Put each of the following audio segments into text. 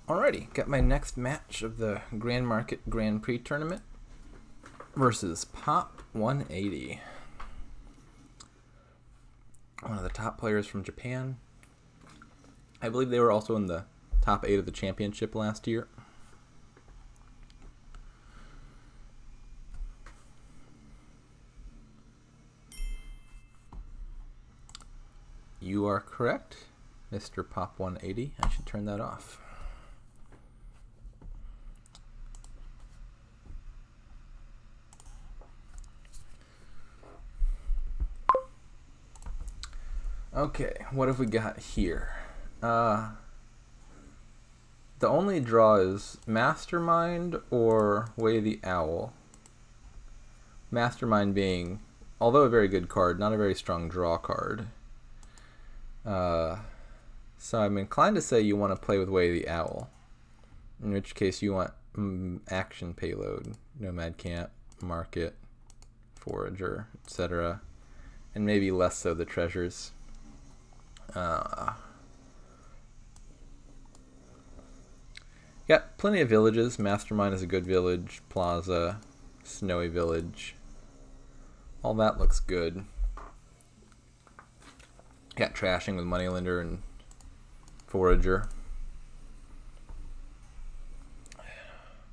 Alrighty, got my next match of the Grand Market Grand Prix tournament versus pop180. One of the top players from Japan. I believe they were also in the top 8 of the championship last year. You are correct, Mr. Pop180. I should turn that off. Okay, what have we got here? The only draw is Mastermind or Way the Owl. Mastermind being, although a very good card, not a very strong draw card. So I'm inclined to say you want to play with Way the Owl, in which case you want action payload, Nomad Camp, Market, Forager, etc., and maybe less so the treasures. Got plenty of villages. Mastermind is a good village. Plaza, Snowy Village. All that looks good. Got trashing with Moneylender and Forager.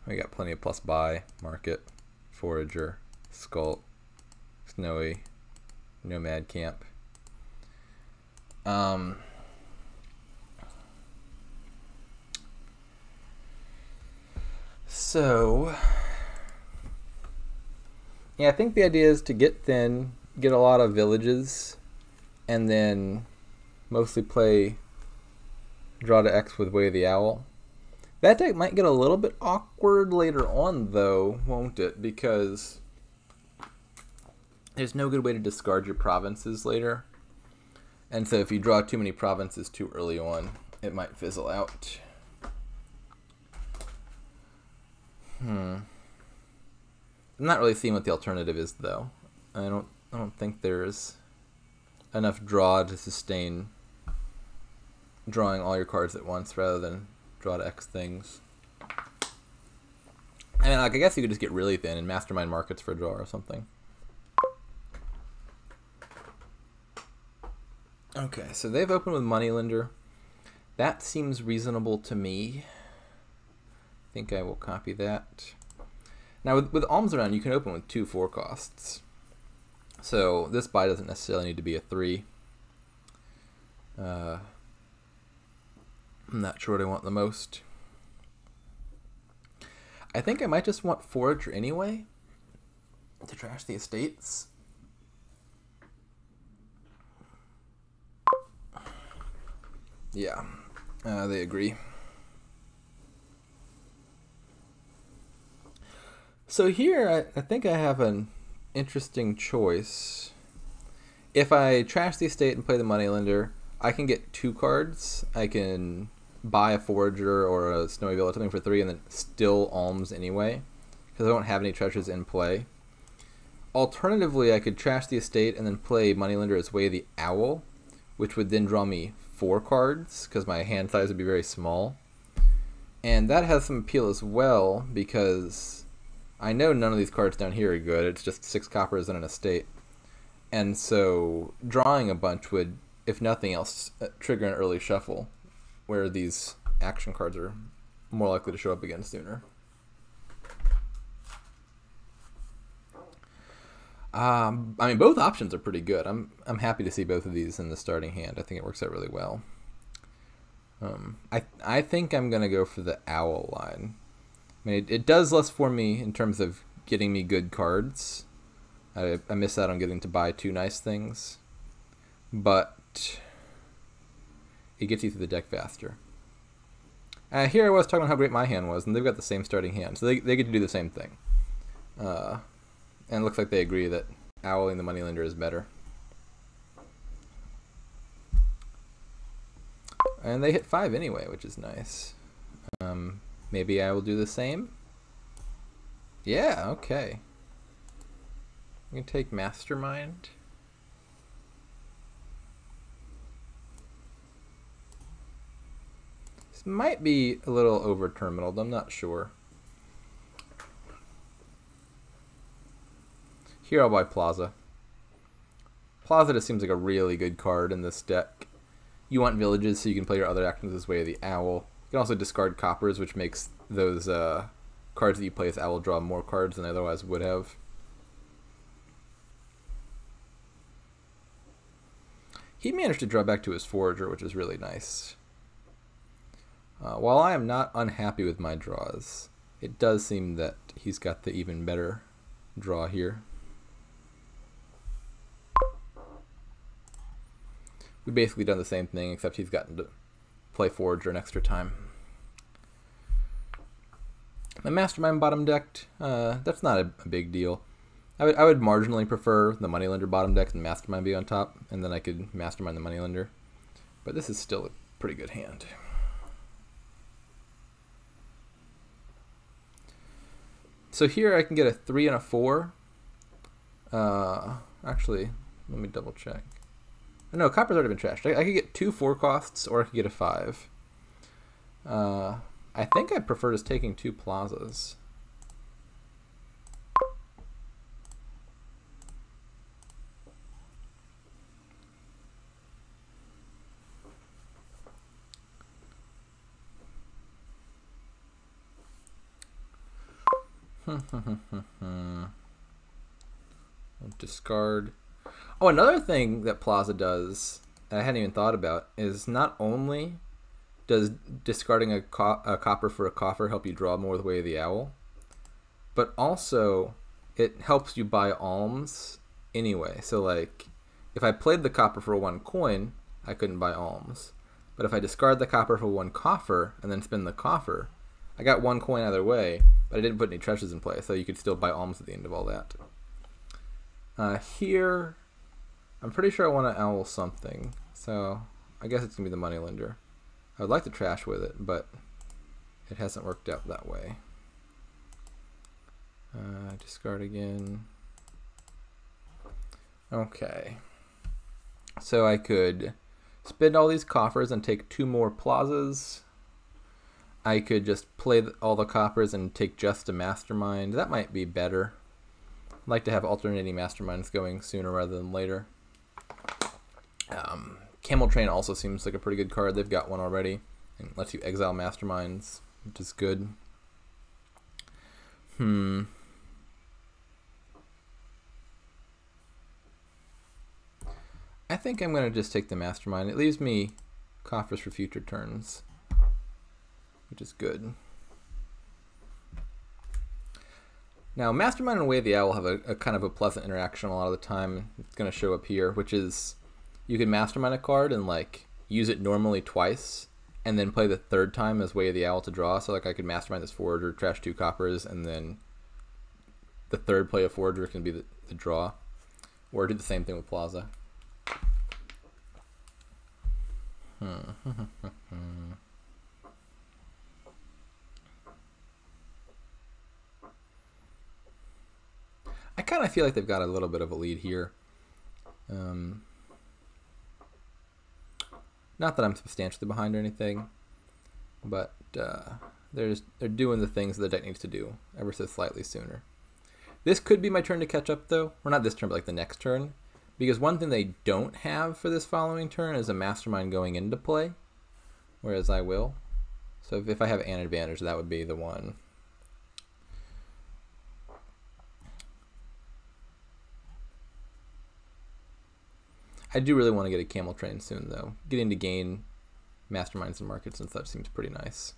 We got plenty of plus buy, Market, Forager, Skull, Snowy, Nomad Camp. So, yeah, I think the idea is to get thin, get a lot of villages, and then mostly play draw to X with Way of the Owl. That deck might get a little bit awkward later on, though, won't it? Because there's no good way to discard your provinces later. And so if you draw too many provinces too early on, it might fizzle out. I'm not really seeing what the alternative is, though. I don't think there's enough draw to sustain drawing all your cards at once rather than draw to X things. I mean, like, I guess you could just get really thin and Mastermind Markets for a draw or something. Okay, so they've opened with Moneylender. That seems reasonable to me. I think I will copy that. Now, with Alms around, you can open with 2 4 costs. So this buy doesn't necessarily need to be a 3. I'm not sure what I want the most. I think I might just want Forager anyway to trash the estates. Yeah, they agree. So here, I think I have an interesting choice. If I trash the estate and play the Moneylender, I can get 2 cards. I can buy a Forager or a Snowy Village, something for 3, and then still Alms anyway, because I don't have any treasures in play. Alternatively, I could trash the estate and then play Moneylender as Way of the Owl, which would then draw me 4 cards, because my hand size would be very small. And that has some appeal as well, because I know none of these cards down here are good. It's just 6 coppers and an estate. And so drawing a bunch would, if nothing else, trigger an early shuffle, where these action cards are more likely to show up again sooner. I mean, both options are pretty good. I'm happy to see both of these in the starting hand. I think it works out really well. I think I'm gonna go for the Owl line. I mean, it does less for me in terms of getting me good cards. I miss out on getting to buy 2 nice things, but it gets you through the deck faster. Here I was talking about how great my hand was, and they've got the same starting hand, so they get to do the same thing. And it looks like they agree that Owling the Moneylender is better. And they hit 5 anyway, which is nice. Maybe I will do the same. Yeah, okay. I'm going to take Mastermind. This might be a little over terminaled, I'm not sure. Here I'll buy Plaza. Plaza just seems like a really good card in this deck. You want villages so you can play your other actions as Way of the Owl. You can also discard coppers, which makes those cards that you play as Owl draw more cards than they otherwise would have. He managed to draw back to his Forager, which is really nice. While I am not unhappy with my draws, it does seem that he's got the even better draw here. We've basically done the same thing, except he's gotten to play Forager an extra time. My Mastermind bottom decked, that's not a big deal. I would marginally prefer the Moneylender bottom deck and Mastermind be on top, and then I could Mastermind the Moneylender. But this is still a pretty good hand. So here I can get a 3 and a 4. Actually, let me double check. No, copper's already been trashed. I could get 2 4 costs, or I could get a 5. I think I prefer just taking 2 plazas. Discard. Oh, another thing that Plaza does that I hadn't even thought about is not only does discarding a copper for a coffer help you draw more with Way of the Owl, but also it helps you buy alms anyway. So like, if I played the copper for 1 coin, I couldn't buy alms. But if I discard the copper for 1 coffer and then spin the coffer, I got 1 coin either way, but I didn't put any treasures in play, so you could still buy alms at the end of all that. Here, I'm pretty sure I want to owl something, so I guess it's going to be the Moneylender. I would like to trash with it, but it hasn't worked out that way. Discard again. Okay. So I could spend all these coffers and take 2 more plazas. I could just play all the coppers and take just a Mastermind. That might be better. I'd like to have alternating Masterminds going sooner rather than later. Camel Train also seems like a pretty good card. They've got one already and lets you exile Masterminds, which is good. I think I'm going to just take the Mastermind. It leaves me coffers for future turns, which is good. Now, Mastermind and Way of the Owl have a kind of a pleasant interaction a lot of the time. It's going to show up here, which is you can Mastermind a card and like use it normally twice, and then play the 3rd time as Way of the Owl to draw. So like I could Mastermind this Forager, trash 2 coppers, and then the 3rd play of Forager can be the draw. Or do the same thing with Plaza. I kind of feel like they've got a little bit of a lead here. Not that I'm substantially behind or anything, but they're doing the things the deck needs to do ever so slightly sooner. This could be my turn to catch up, though. Or not this turn, but like the next turn. Because one thing they don't have for this following turn is a Mastermind going into play, whereas I will. So if I have an advantage, that would be the one. I do really want to get a Camel Train soon, though. Getting to gain Masterminds and markets and such seems pretty nice.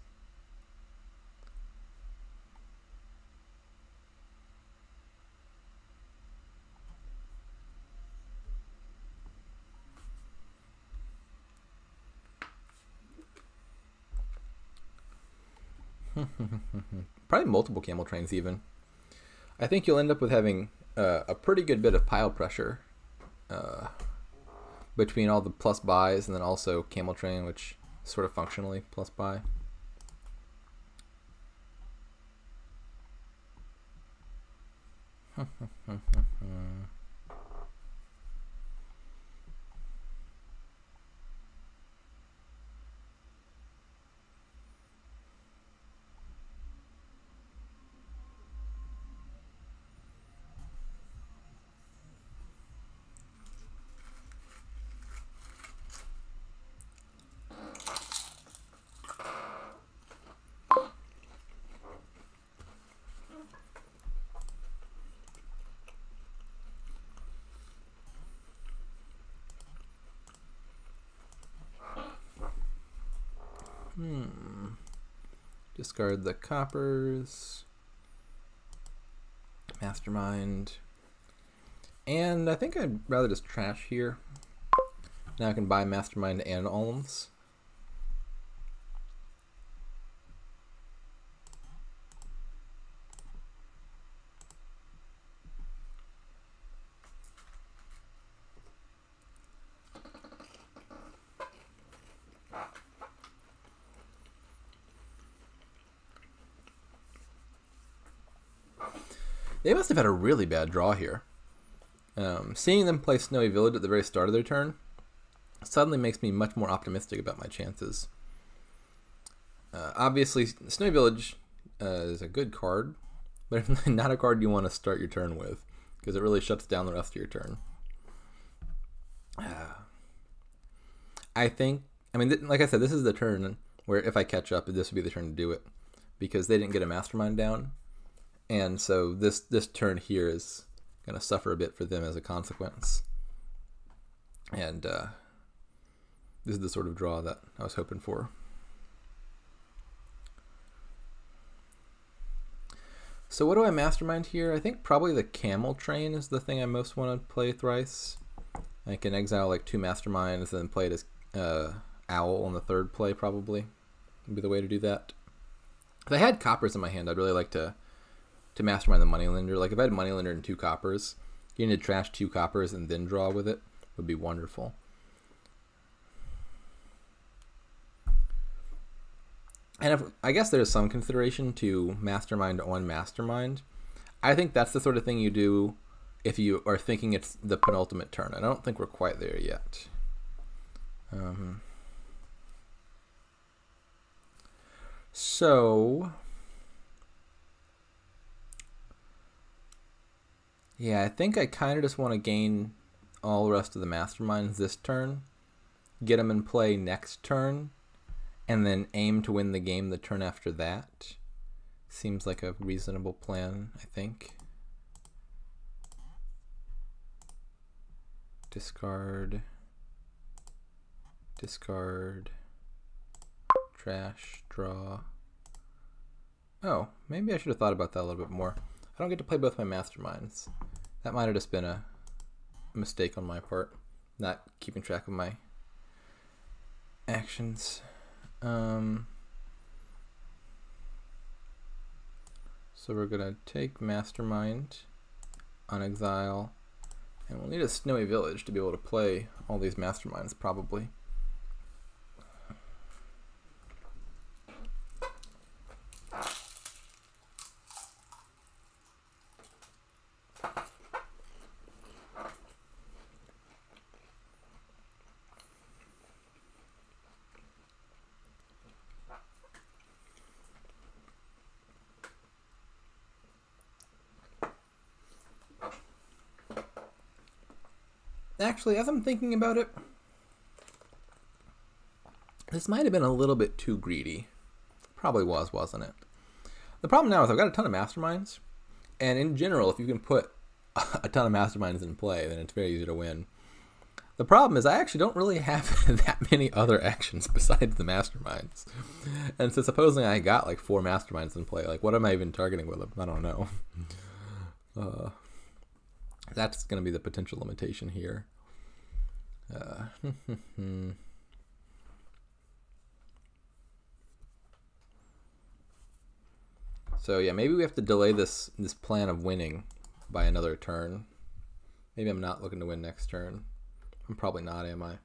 Probably multiple Camel Trains even. I think you'll end up with having a pretty good bit of pile pressure between all the plus buys and then also Camel Train, which is sort of functionally plus buy. Discard the coppers. Mastermind. And I think I'd rather just trash here. Now I can buy Mastermind and Alms. They must have had a really bad draw here. Seeing them play Snowy Village at the very start of their turn suddenly makes me much more optimistic about my chances. Obviously, Snowy Village is a good card, but not a card you want to start your turn with, because it really shuts down the rest of your turn. I mean, like I said, this is the turn where if I catch up, this would be the turn to do it, because they didn't get a Mastermind down. And so this turn here is going to suffer a bit for them as a consequence. And this is the sort of draw that I was hoping for. So what do I Mastermind here? I think probably the Camel Train is the thing I most want to play thrice. I can exile like 2 Masterminds and then play it as Owl on the third play, probably would be the way to do that. If I had coppers in my hand, I'd really like to Mastermind the Moneylender. Like if I had Moneylender and 2 coppers, getting to trash 2 coppers and then draw with it would be wonderful. And I guess there's some consideration to Mastermind on Mastermind. I think that's the sort of thing you do if you are thinking it's the penultimate turn. I don't think we're quite there yet. So yeah, I think I kind of just want to gain all the rest of the Masterminds this turn, get them in play next turn, and then aim to win the game the turn after that. Seems like a reasonable plan, I think. Discard. Discard. Trash. Draw. Oh, maybe I should have thought about that a little bit more. I don't get to play both my Masterminds. That might have just been a mistake on my part, not keeping track of my actions. So we're gonna take Mastermind on exile, and we'll need a Snowy Village to be able to play all these Masterminds probably. Actually, as I'm thinking about it, this might have been a little bit too greedy. Probably was, wasn't it? The problem now is I've got a ton of Masterminds, and in general, if you can put a ton of Masterminds in play, then it's very easy to win. The problem is I actually don't really have that many other actions besides the Masterminds. And so supposing I got like 4 Masterminds in play, like what am I even targeting with them? I don't know. That's going to be the potential limitation here. So yeah, maybe we have to delay this plan of winning by another turn. Maybe I'm not looking to win next turn. I'm probably not, am I?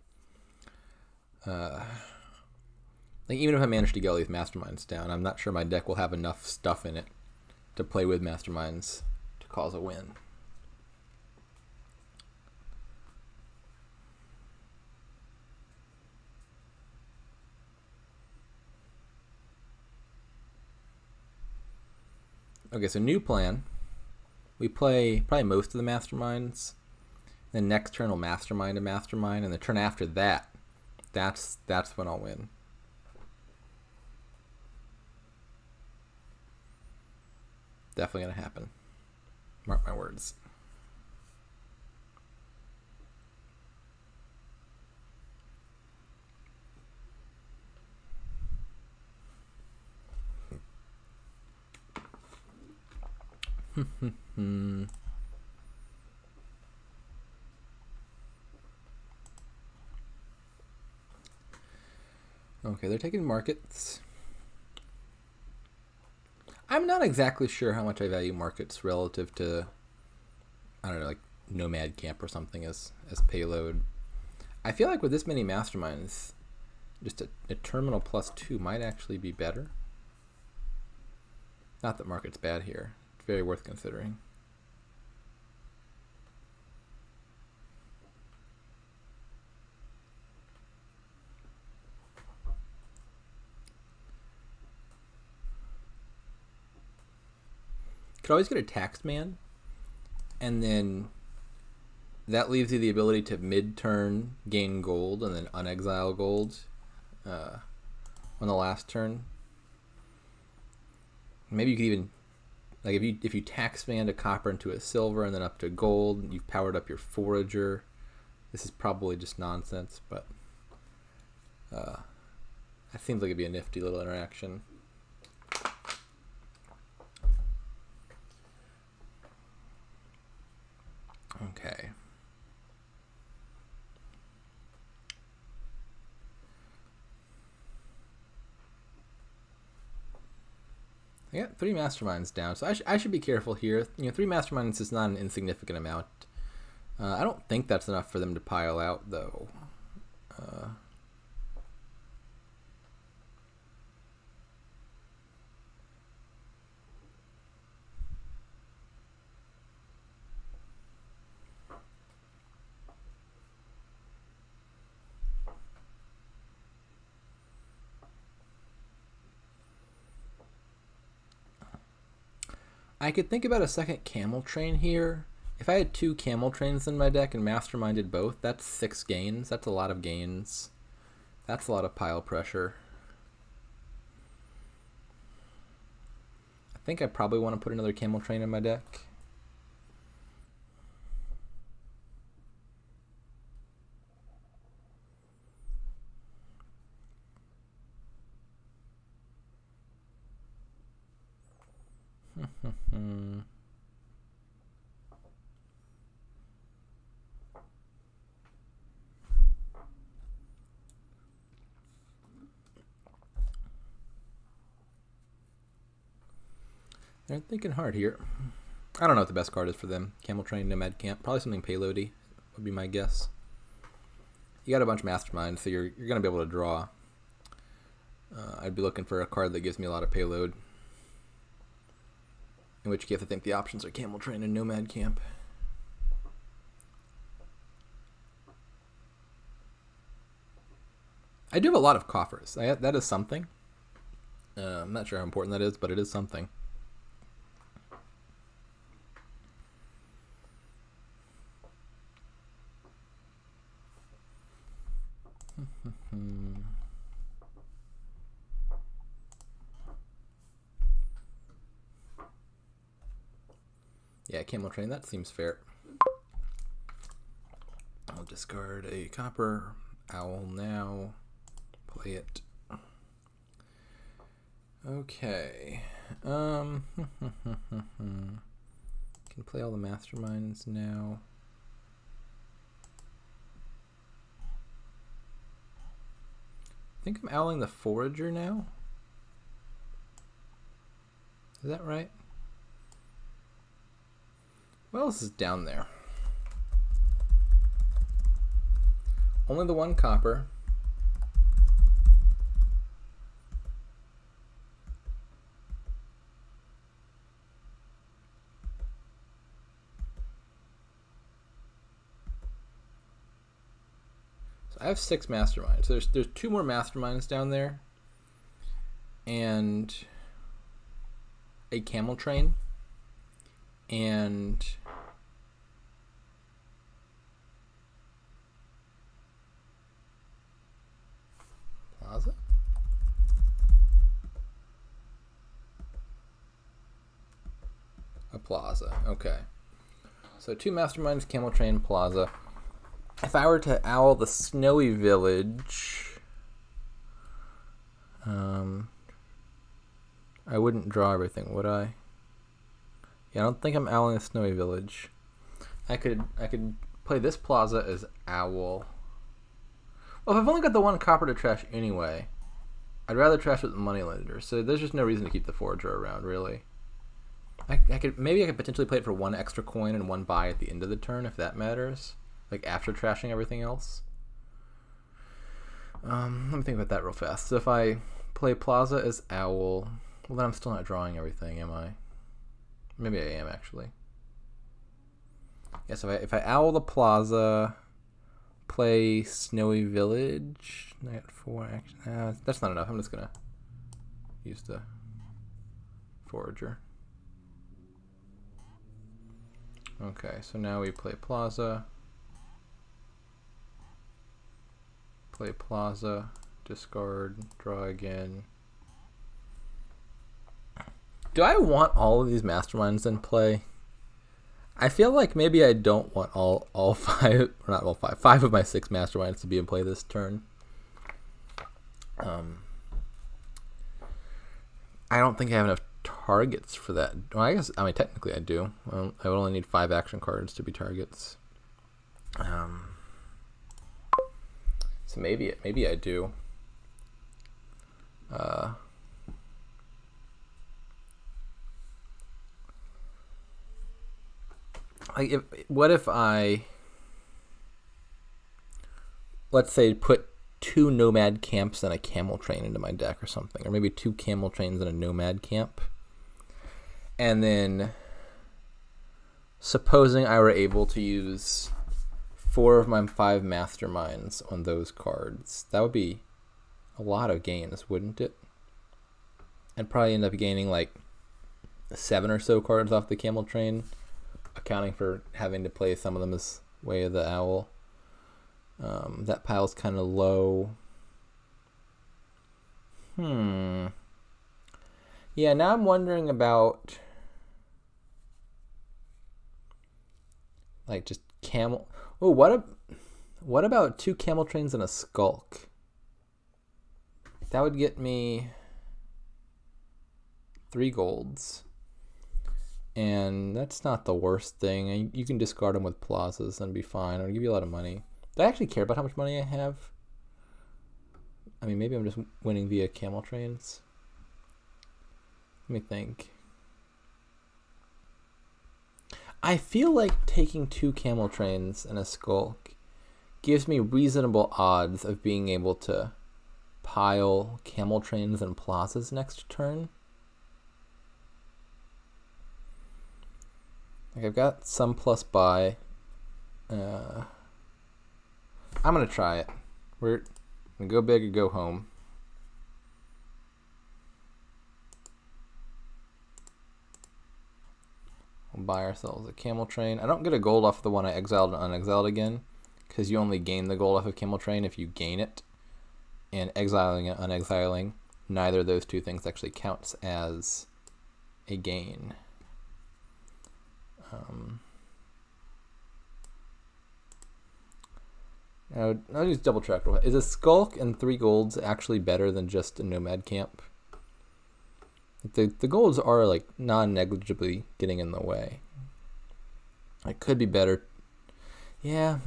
Like even if I manage to get all these Masterminds down, I'm not sure my deck will have enough stuff in it to play with Masterminds to cause a win. Okay, so new plan. We play probably most of the Masterminds. Then next turn we'll Mastermind a Mastermind, and the turn after that, that's when I'll win. Definitely gonna happen. Mark my words. Okay, they're taking markets. I'm not exactly sure how much I value markets relative to, I don't know, like Nomad Camp or something as payload. I feel like with this many masterminds, just a terminal +2 might actually be better. Not that market's bad here. It's very worth considering. Could always get a taxed man, and then that leaves you the ability to mid-turn gain gold and then unexile gold on the last turn. Maybe you could even, like, if you tax man a copper into a silver and then up to gold, you've powered up your forager. This is probably just nonsense, but that seems like it'd be a nifty little interaction. Okay. I got 3 masterminds down, so I should be careful here. 3 masterminds is not an insignificant amount. I don't think that's enough for them to pile out, though. I could think about a second camel train here. If I had 2 camel trains in my deck and masterminded both, that's 6 gains. That's a lot of gains. That's a lot of pile pressure. I think I probably want to put another camel train in my deck. They're thinking hard here. I don't know what the best card is for them. Camel Train, Nomad Camp. Probably something payloady would be my guess. You got a bunch of masterminds, so you're going to be able to draw. I'd be looking for a card that gives me a lot of payload. In which case I think the options are Camel Train and Nomad Camp. I do have a lot of coffers. That is something. I'm not sure how important that is, but it is something. Yeah, Camel Train, that seems fair. I'll discard a copper. Owl now. Play it. Okay. Can play all the masterminds now. I think I'm owling the forager now. Is that right? What else is down there? Only the 1 copper. So I have 6 masterminds. There's 2 more masterminds down there, and a camel train, and plaza? A plaza, okay. So 2 masterminds, camel train, plaza. If I were to owl the snowy village, I wouldn't draw everything, would I? Yeah, I don't think I'm owling a snowy village. I could play this plaza as owl. Well, if I've only got the one copper to trash anyway, I'd rather trash with the moneylender. So there's just no reason to keep the forager around, really. I could potentially play it for 1 extra coin and 1 buy at the end of the turn if that matters, like after trashing everything else. Let me think about that real fast. So if I play plaza as owl, well then I'm still not drawing everything, am I? Maybe I am actually. Yeah, so if I owl the plaza, play snowy village, I got 4 action. That's not enough. I'm just gonna use the forager. Okay, so now we play plaza. Play plaza, discard, draw again. Do I want all of these masterminds in play? I feel like maybe I don't want all 5, or not all 5, 5 of my 6 masterminds to be in play this turn. I don't think I have enough targets for that. Well, I mean, technically I do. Well, I would only need 5 action cards to be targets. So maybe I do. What if I, let's say, put 2 nomad camps and a camel train into my deck or something, or maybe 2 camel trains and a nomad camp, and then supposing I were able to use 4 of my 5 masterminds on those cards, that would be a lot of gains, wouldn't it? I'd probably end up gaining like 7 or so cards off the camel train, accounting for having to play some of them as Way of the Owl. That pile's kind of low. Yeah, now I'm wondering about like just camel. Oh, what about 2 camel trains and a skulk? That would get me 3 golds. And that's not the worst thing. You can discard them with plazas and be fine. It'll give you a lot of money. Do I actually care about how much money I have? I mean, maybe I'm just winning via camel trains. Let me think. I feel like taking 2 camel trains and a skulk gives me reasonable odds of being able to pile camel trains and plazas next turn. Like I've got some plus buy. I'm gonna try it. We're gonna go big or go home. We'll buy ourselves a camel train. I don't get a gold off the one I exiled and unexiled again, because you only gain the gold off of camel train if you gain it. And exiling and unexiling, neither of those 2 things actually counts as a gain. I'll just double check. Is a skulk and 3 golds actually better than just a nomad camp? The golds are like non-negligibly getting in the way. It could be better. Yeah,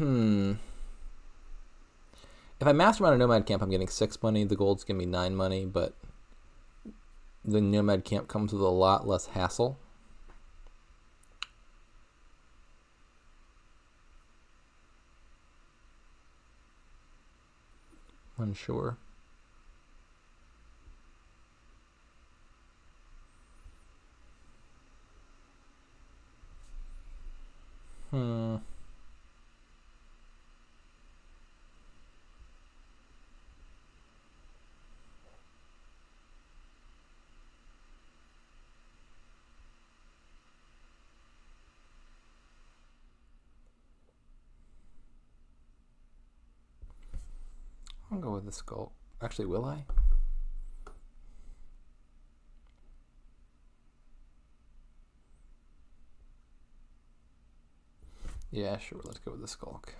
If I mastermind a nomad camp, I'm getting 6 money. The golds give me 9 money, but the nomad camp comes with a lot less hassle. Unsure. I'll go with the skull. Actually, will I? Yeah, sure. Let's go with the skulk.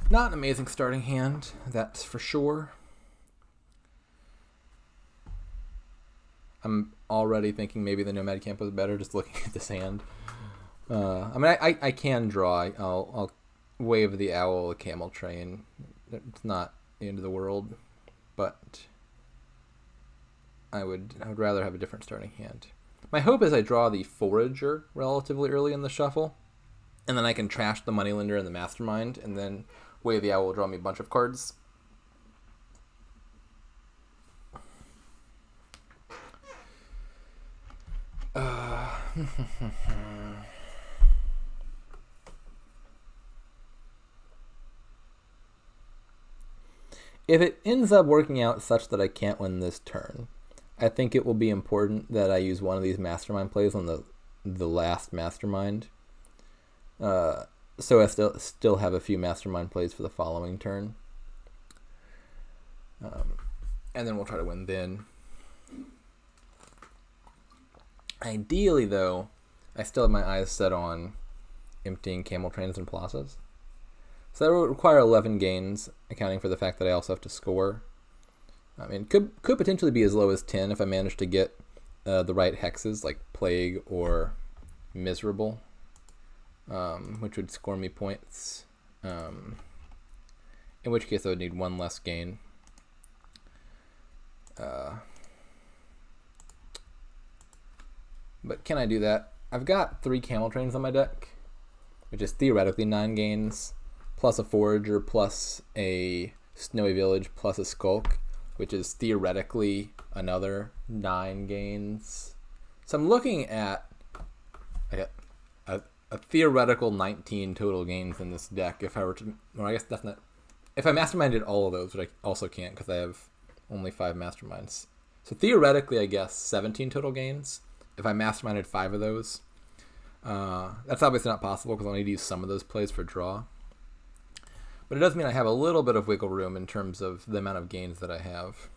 Not an amazing starting hand, that's for sure. I'm already thinking maybe the Nomad Camp was better just looking at this hand. I mean, I can draw. I'll wave the owl, a camel train. It's not the end of the world, but I would rather have a different starting hand. My hope is I draw the Forager relatively early in the shuffle, and then I can trash the Moneylender and the Mastermind, and then Wave the Owl will draw me a bunch of cards. If it ends up working out such that I can't win this turn, I think it will be important that I use one of these Mastermind plays on the last Mastermind, so I still have a few Mastermind plays for the following turn, and then we'll try to win then. Ideally, though, I still have my eyes set on emptying Camel Trains and Plazas. So that would require 11 gains, accounting for the fact that I also have to score. I mean, could potentially be as low as 10 if I manage to get the right hexes, like Plague or Miserable, which would score me points. In which case I would need one less gain. But can I do that? I've got 3 Camel Trains on my deck, which is theoretically 9 gains, plus a Forager, plus a Snowy Village, plus a Skulk, which is theoretically another 9 gains. So I'm looking at a theoretical 19 total gains in this deck if I were to, well, I guess that's not, if I Masterminded all of those, which I also can't because I have only 5 Masterminds. So theoretically, I guess 17 total gains if I Masterminded 5 of those. That's obviously not possible because I'll need to use some of those plays for draw. But it does mean I have a little bit of wiggle room in terms of the amount of gains that I have.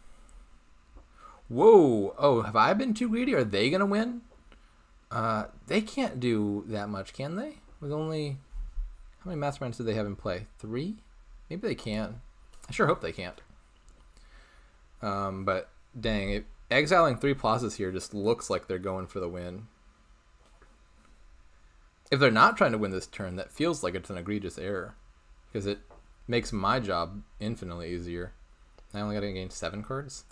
Whoa! Oh, have I been too greedy? Are they going to win? They can't do that much, can they? With only... How many Masterminds do they have in play? 3? Maybe they can. I sure hope they can't. But, dang, exiling 3 Plazas here just looks like they're going for the win. If they're not trying to win this turn, that feels like it's an egregious error. Because it makes my job infinitely easier. I only got to gain 7 cards.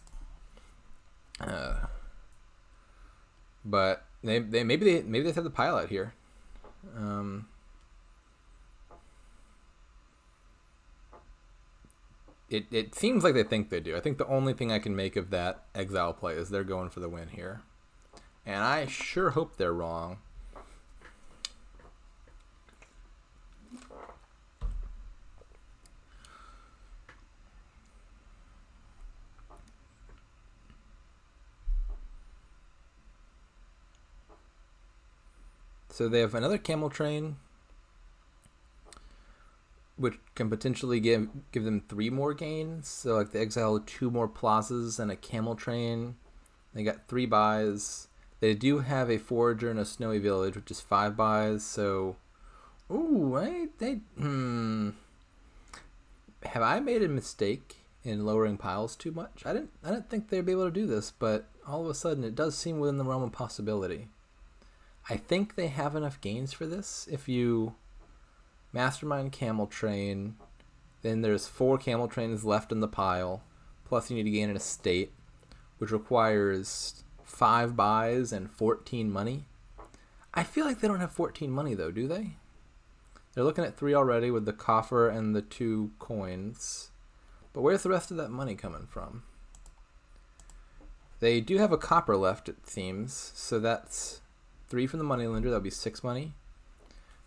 But maybe they have the pilot here. It seems like they think they do. I think the only thing I can make of that exile play is they're going for the win here. And I sure hope they're wrong. So they have another Camel Train, which can potentially give them 3 more gains. So like they exile 2 more Plazas and a Camel Train. They got 3 buys. They do have a Forager and a Snowy Village, which is 5 buys. So, ooh, have I made a mistake in lowering piles too much? I didn't think they'd be able to do this, but all of a sudden it does seem within the realm of possibility. I think they have enough gains for this. If you Mastermind Camel Train, then there's 4 Camel Trains left in the pile, plus you need to gain an estate, which requires 5 buys and 14 money. I feel like they don't have 14 money though, do they? They're looking at 3 already with the coffer and the 2 coins. But where's the rest of that money coming from? They do have a copper left, it seems, so that's 3 from the Moneylender, that would be 6 money.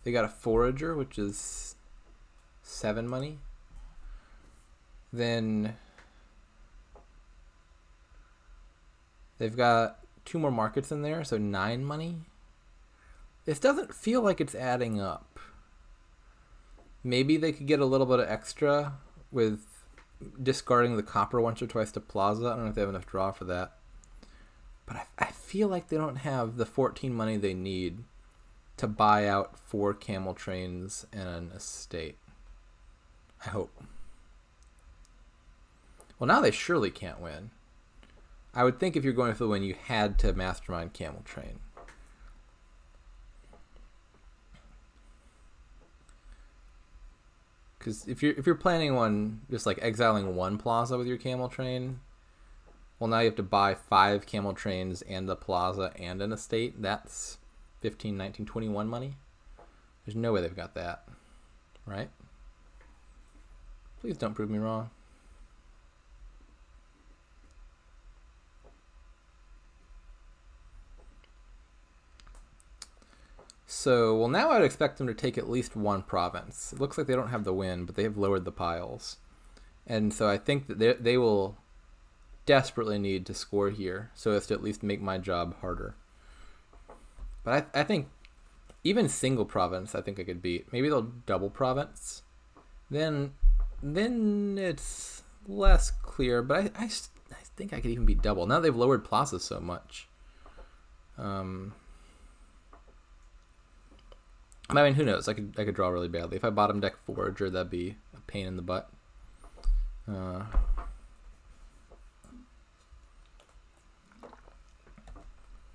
They got a Forager, which is 7 money. Then they've got 2 more markets in there, so 9 money. This doesn't feel like it's adding up. Maybe they could get a little bit of extra with discarding the copper once or twice to Plaza. I don't know if they have enough draw for that. But I feel like they don't have the 14 money they need to buy out 4 Camel Trains and an estate. I hope. Well, now they surely can't win. I would think if you're going for the win, you had to mastermind Camel Train. Because if you're planning on just like exiling one plaza with your Camel Train, well, now you have to buy 5 Camel Trains and a plaza and an estate. That's 15, 19, 21 money. There's no way they've got that, right? Please don't prove me wrong. So, well, now I would expect them to take at least one province. It looks like they don't have the win, but they have lowered the piles. And so I think that they will desperately need to score here so as to at least make my job harder. But I think even single province I think I could beat. Maybe they'll double province. Then it's less clear, but I think I could even beat double. Now they've lowered plazas so much. I mean, who knows? I could draw really badly. If I bottom deck Forager, that'd be a pain in the butt.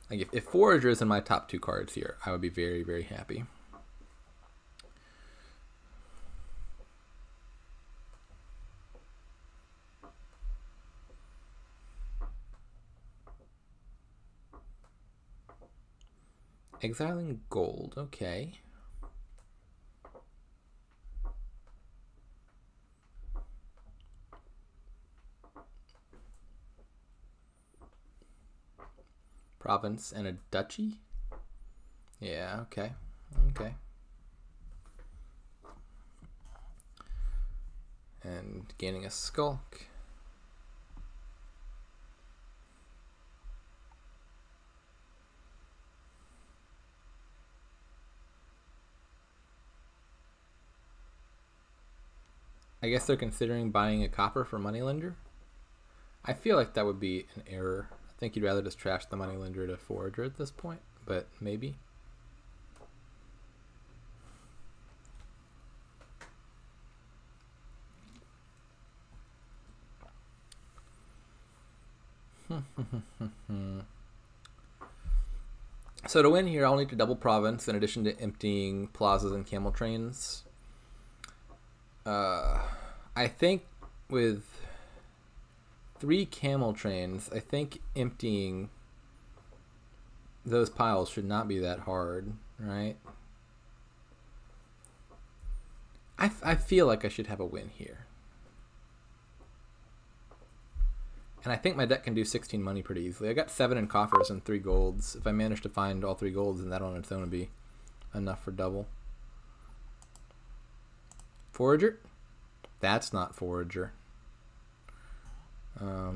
Like if Forager is in my top 2 cards here, I would be very, very happy. Exiling gold, okay. Province and a duchy? Yeah, okay. Okay. And gaining a skulk. I guess they're considering buying a copper for moneylender. I feel like that would be an error. I think you'd rather just trash the moneylender to Forager at this point, but maybe. So to win here, I'll need to double province in addition to emptying plazas and camel trains. I think with 3 camel trains, I think emptying those piles should not be that hard, right? I feel like I should have a win here. And I think my deck can do 16 money pretty easily. I got 7 in coffers and 3 golds. If I manage to find all 3 golds, then that on its own would be enough for double. Forager? That's not Forager. I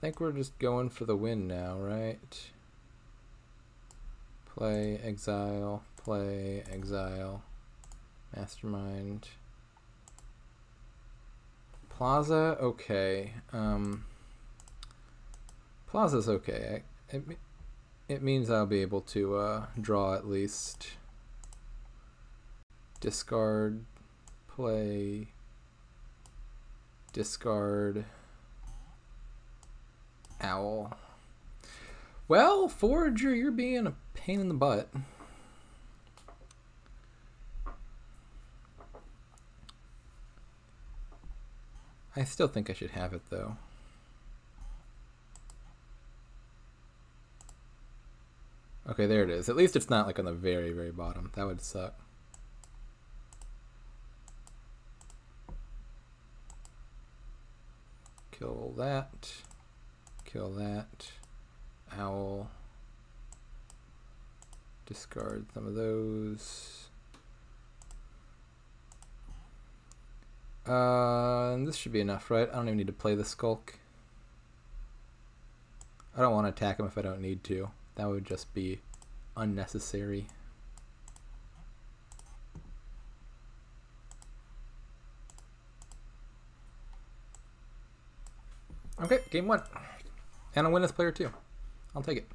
think we're just going for the win now, right? Play, exile, mastermind. Plaza, okay. Plaza's okay. It means I'll be able to draw at least. Discard, play, discard, owl. Well, Forager, you're being a pain in the butt. I still think I should have it, though. Okay, there it is. At least it's not like on the very, very bottom. That would suck. Kill that. Kill that. Owl. Discard some of those. And this should be enough, right? I don't even need to play the skulk. I don't want to attack him if I don't need to. That would just be unnecessary. Okay, game 1. And a winless player too. I'll take it.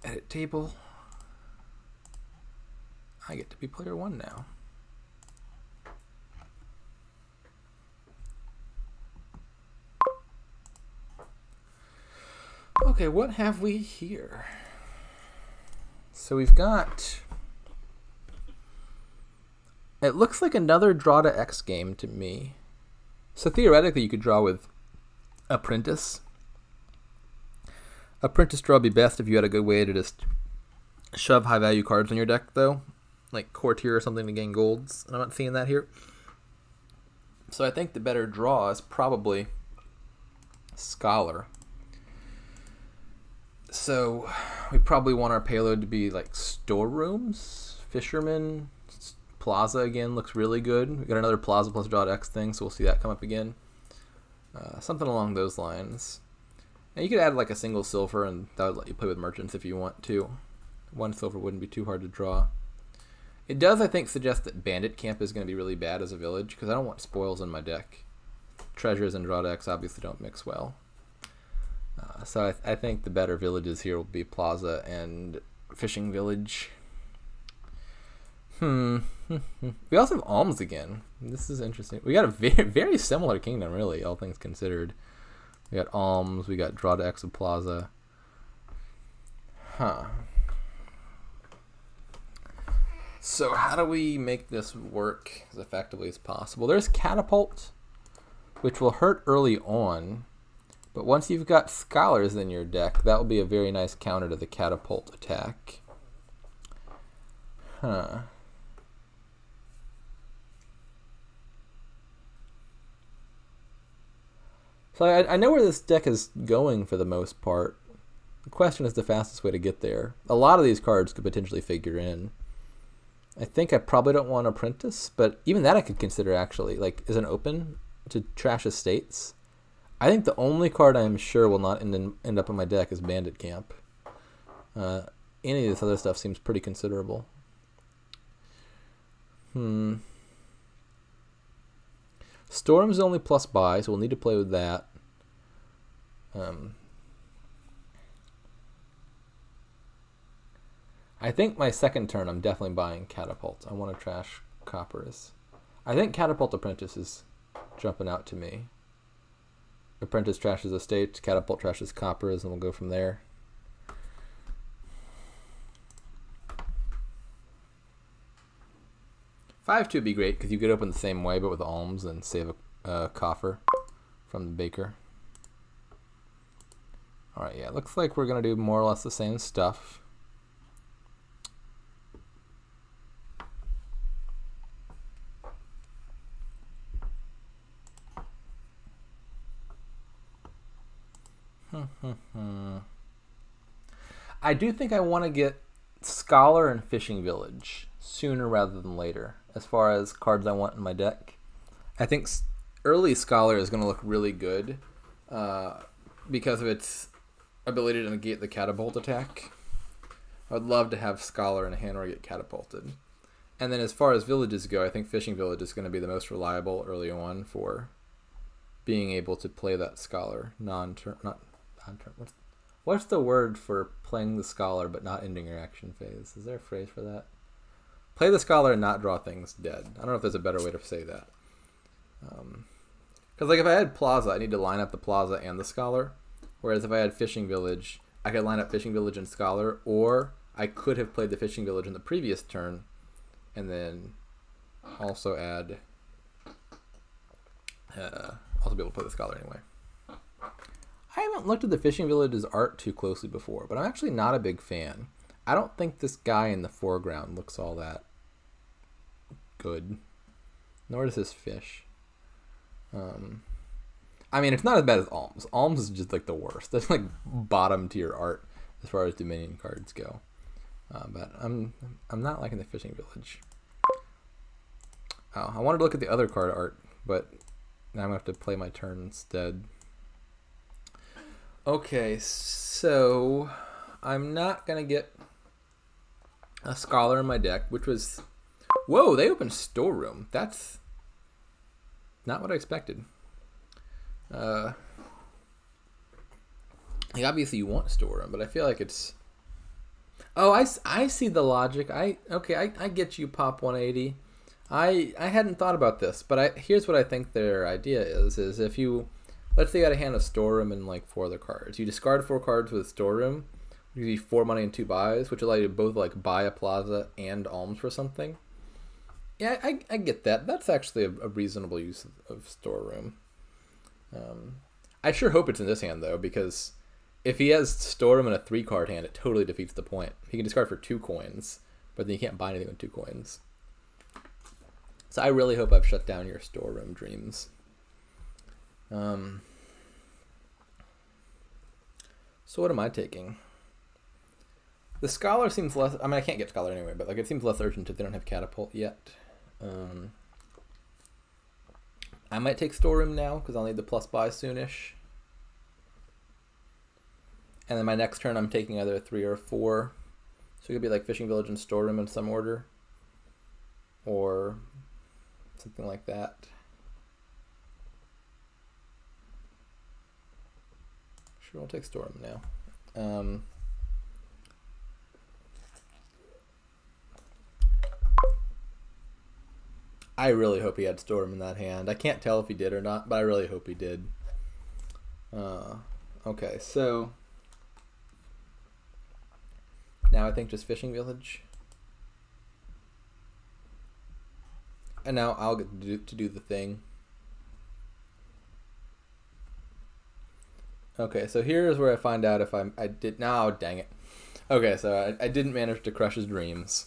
Edit table. I get to be player 1 now. Okay, what have we here? So we've got... It looks like another draw to X game to me. So theoretically, you could draw with Apprentice. Apprentice draw would be best if you had a good way to just shove high-value cards in your deck, though. Like Courtier or something to gain golds. And I'm not seeing that here. So I think the better draw is probably Scholar. So we probably want our payload to be like storerooms, fishermen, plaza again looks really good. We got another plaza plus draw to X thing, so we'll see that come up again. Something along those lines. And you could add like a single silver, and that would let you play with merchants if you want to. One silver wouldn't be too hard to draw. It does, I think, suggest that Bandit Camp is going to be really bad as a village, because I don't want spoils in my deck. Treasures and draw to X obviously don't mix well. So I think the better villages here will be Plaza and Fishing Village. We also have Alms again. This is interesting. We got a very, very similar kingdom, really, all things considered. We got Alms, we got draw to X of Plaza. So how do we make this work as effectively as possible? There's Catapult, which will hurt early on. But once you've got Scholars in your deck, that will be a very nice counter to the Catapult attack. So I know where this deck is going for the most part. The question is the fastest way to get there. A lot of these cards could potentially figure in. I think I probably don't want Apprentice, but even that I could consider actually. Like, is an open to trash estates? I think the only card I am sure will not end up in my deck is Bandit Camp. Any of this other stuff seems pretty considerable. Storm's only plus buy, so we'll need to play with that. I think my second turn I'm definitely buying Catapult. I want to trash Coppers. I think Catapult Apprentice is jumping out to me. Apprentice trashes Estate, Catapult trashes Coppers, and we'll go from there. Five two would be great because you could open the same way but with Alms and save a coffer from the baker. Alright, yeah, looks like we're going to do more or less the same stuff. I do think I want to get Scholar and Fishing Village sooner rather than later as far as cards I want in my deck. I think early Scholar is going to look really good because of its ability to negate the catapult attack. I would love to have Scholar in a hand where I get catapulted. And then as far as villages go, I think Fishing Village is going to be the most reliable early on for being able to play that Scholar what's the word for playing the Scholar but not ending your action phase? Is there a phrase for that? Play the Scholar and not draw things dead. I don't know if there's a better way to say that. Because like if I had Plaza, I need to line up the Plaza and the Scholar. Whereas if I had Fishing Village, I could line up Fishing Village and Scholar, or I could have played the Fishing Village in the previous turn and then also add also be able to play the Scholar anyway. I haven't looked at the Fishing Village's art too closely before, but I'm actually not a big fan. I don't think this guy in the foreground looks all that good. Nor does this fish. I mean, it's not as bad as Alms. Alms is just like the worst. That's like bottom tier art as far as Dominion cards go. But I'm not liking the Fishing Village. Oh, I wanted to look at the other card art, but now I'm going to have to play my turn instead. Okay, so I'm not going to get a Scholar in my deck, which was... Whoa, they opened Storeroom. That's not what I expected. Like obviously you want Storeroom, but I feel like it's... Oh, I see the logic. I get you, pop180. I hadn't thought about this, but here's what I think their idea is if you let's say you had a hand of storeroom and like 4 other cards. You discard 4 cards with storeroom, you give you 4 money and 2 buys, which allow you to both like buy a plaza and alms for something. Yeah, I get that. That's actually a reasonable use of storeroom. I sure hope it's in this hand though, because if he has storeroom in a 3-card hand, it totally defeats the point. He can discard for 2 coins, but then you can't buy anything with 2 coins. So I really hope I've shut down your storeroom dreams. So what am I taking? The Scholar seems less... I mean, I can't get Scholar anyway, but like it seems less urgent if they don't have Catapult yet. I might take Storeroom now, because I'll need the plus buy soonish. And then my next turn I'm taking either a 3 or a 4. So it could be like Fishing Village and Storeroom in some order. Or something like that. Sure, I'll take Storeroom now. I really hope he had Storeroom in that hand. I can't tell if he did or not, but I really hope he did. Okay, so now I think just Fishing Village. And now I'll get to do the thing. Okay, so here's where I find out if I did... No, dang it. Okay, so I didn't manage to crush his dreams.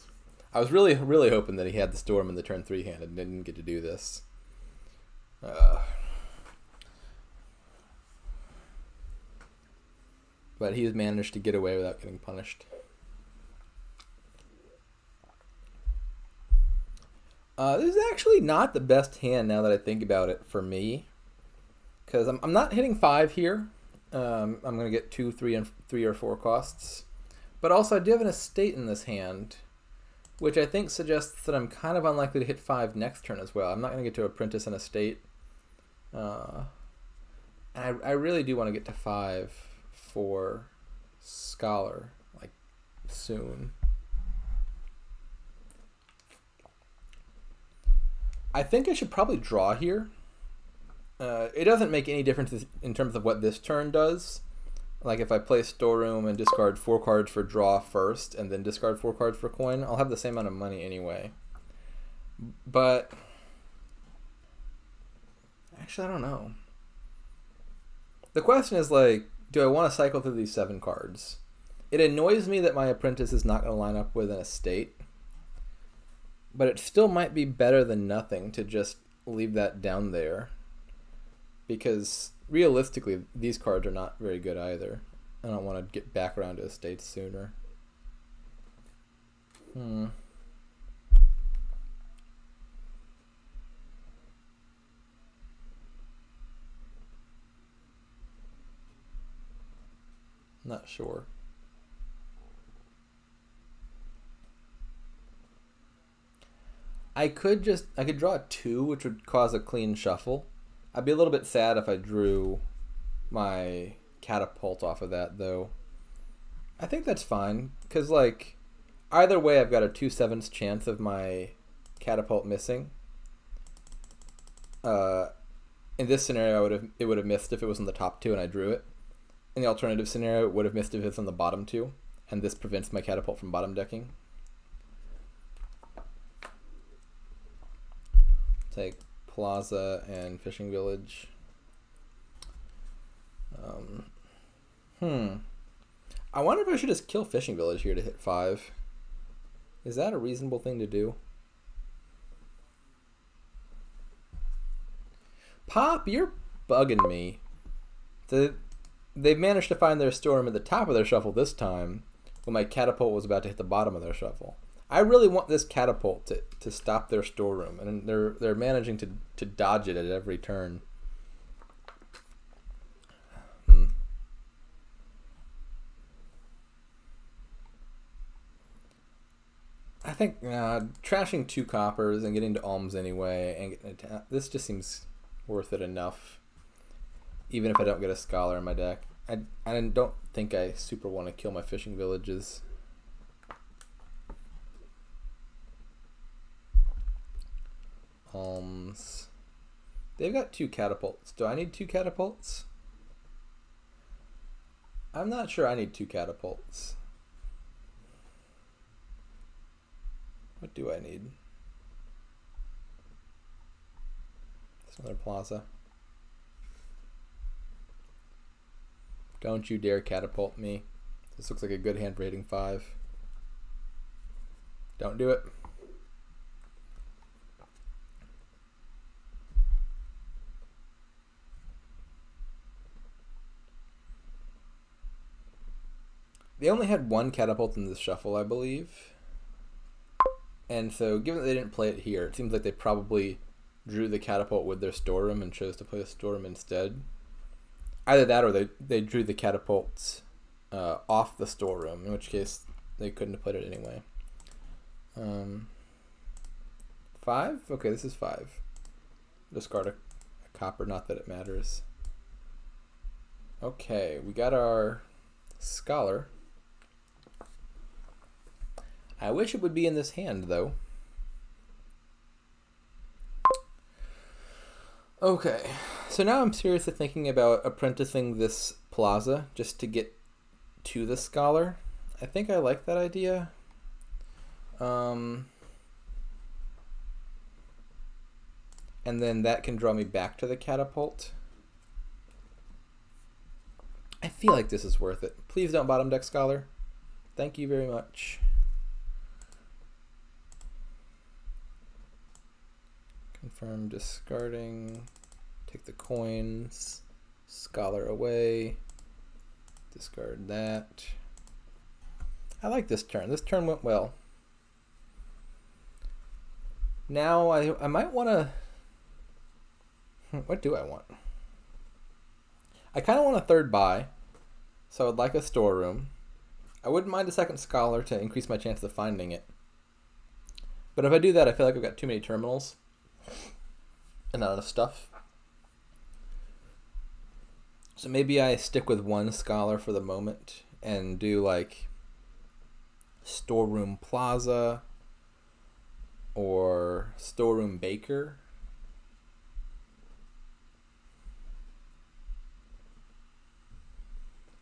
I was really hoping that he had the Storm in the turn 3 hand and didn't get to do this. But he's managed to get away without getting punished. This is actually not the best hand now that I think about it for me. Because I'm not hitting 5 here. I'm going to get 2, 3 or 4 costs. But also I do have an estate in this hand, which I think suggests that I'm kind of unlikely to hit 5 next turn as well. I'm not going to get to Apprentice and Estate. And I really do want to get to 5 for Scholar, like, soon. I think I should probably draw here. It doesn't make any difference in terms of what this turn does. Like if I play Storeroom and discard 4 cards for draw first and then discard 4 cards for coin, I'll have the same amount of money anyway. But actually, I don't know. The question is like, do I want to cycle through these 7 cards? It annoys me that my Apprentice is not going to line up with an Estate. But it still might be better than nothing to just leave that down there. Because realistically, these cards are not very good either. I don't want to get back around to Estates sooner. Not sure. I could draw a 2, which would cause a clean shuffle. I'd be a little bit sad if I drew my Catapult off of that, though. I think that's fine, because, like, either way I've got a 2/7 chance of my Catapult missing. In this scenario, it would have missed if it was in the top 2 and I drew it. In the alternative scenario, it would have missed if it's on the bottom 2, and this prevents my Catapult from bottom decking. Take Plaza and Fishing Village. I wonder if I should just kill Fishing Village here to hit 5. Is that a reasonable thing to do? Pop, you're bugging me. They've managed to find their Storm at the top of their shuffle this time, when my Catapult was about to hit the bottom of their shuffle. I really want this Catapult to stop their Storeroom, and they're managing to dodge it at every turn. I think trashing 2 coppers and getting to alms anyway, and this just seems worth it enough, even if I don't get a Scholar in my deck. I don't think I super want to kill my Fishing Villages. Alms. They've got 2 catapults. Do I need 2 catapults? I'm not sure I need 2 catapults. What do I need? It's another plaza. Don't you dare catapult me. This looks like a good hand for hitting 5. Don't do it. They only had 1 catapult in this shuffle, I believe. And so, given that they didn't play it here, it seems like they probably drew the catapult with their storeroom and chose to play the storeroom instead. Either that or they drew the catapults off the storeroom, in which case they couldn't have played it anyway. 5? Okay, this is 5. Discard a copper, not that it matters. Okay, we got our scholar. I wish it would be in this hand, though. Okay, so now I'm seriously thinking about apprenticing this plaza just to get to the scholar. I think I like that idea. And then that can draw me back to the catapult. I feel like this is worth it. Please don't bottom deck scholar. Thank you very much. Confirm discarding. Take the coins. Scholar away. Discard that. I like this turn. This turn went well. Now I might want to... What do I want? I kind of want a 3rd buy. So I would like a storeroom. I wouldn't mind a 2nd scholar to increase my chance of finding it. But if I do that, I feel like I've got too many terminals. And not enough stuff. So maybe I stick with 1 scholar for the moment and do like storeroom plaza or storeroom baker.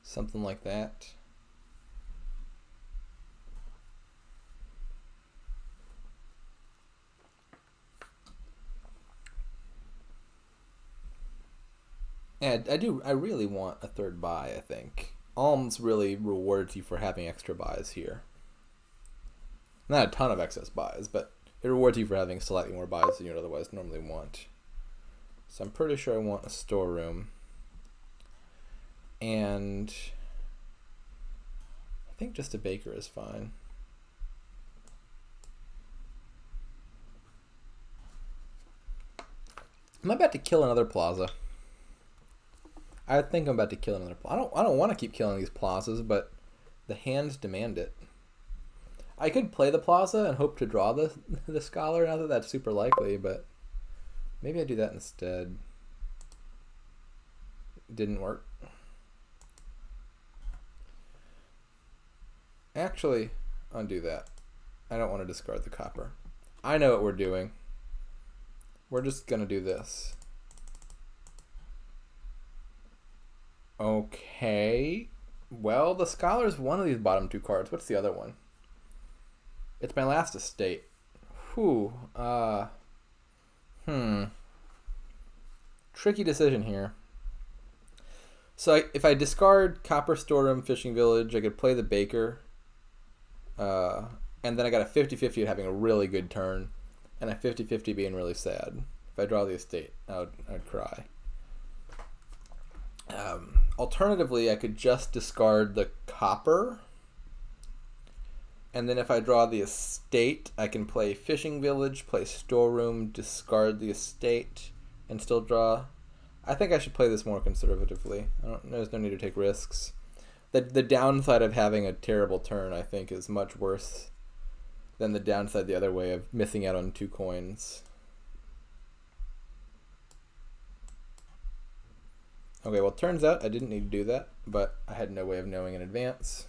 Something like that. Yeah, I really want a 3rd buy, I think. Alms really rewards you for having extra buys here. Not a ton of excess buys, but it rewards you for having slightly more buys than you'd otherwise normally want. So I'm pretty sure I want a storeroom. And I think just a baker is fine. I'm about to kill another plaza. I think I'm about to kill another plaza. I don't want to keep killing these plazas, but the hands demand it. I could play the plaza and hope to draw the scholar, not that that's super likely, but maybe I do that instead. Didn't work. Actually, undo that. I don't want to discard the copper. I know what we're doing. We're just going to do this. Okay. Well, the scholar's one of these bottom 2 cards. What's the other one? It's my last estate. Whew. Tricky decision here. So if I discard Copper Storeroom, Fishing Village, I could play the Baker. And then I got a 50-50 of having a really good turn. And a 50-50 being really sad. If I draw the estate, I'd cry. Alternatively, I could just discard the Copper. And then if I draw the estate, I can play Fishing Village, play Storeroom, discard the estate, and still draw. I think I should play this more conservatively. There's no need to take risks. The downside of having a terrible turn, I think, is much worse than the downside the other way of missing out on 2 coins. Okay, well, it turns out I didn't need to do that, but I had no way of knowing in advance.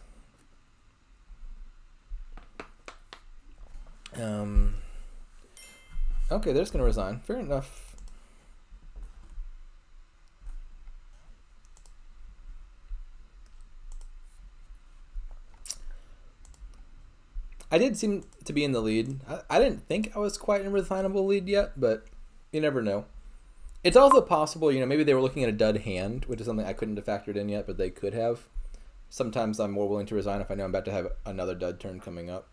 Okay, they're just going to resign. Fair enough. I did seem to be in the lead. I didn't think I was quite in a resignable lead yet, but you never know. It's also possible, maybe they were looking at a dud hand, which is something I couldn't have factored in yet, but they could have. Sometimes I'm more willing to resign if I know I'm about to have another dud turn coming up.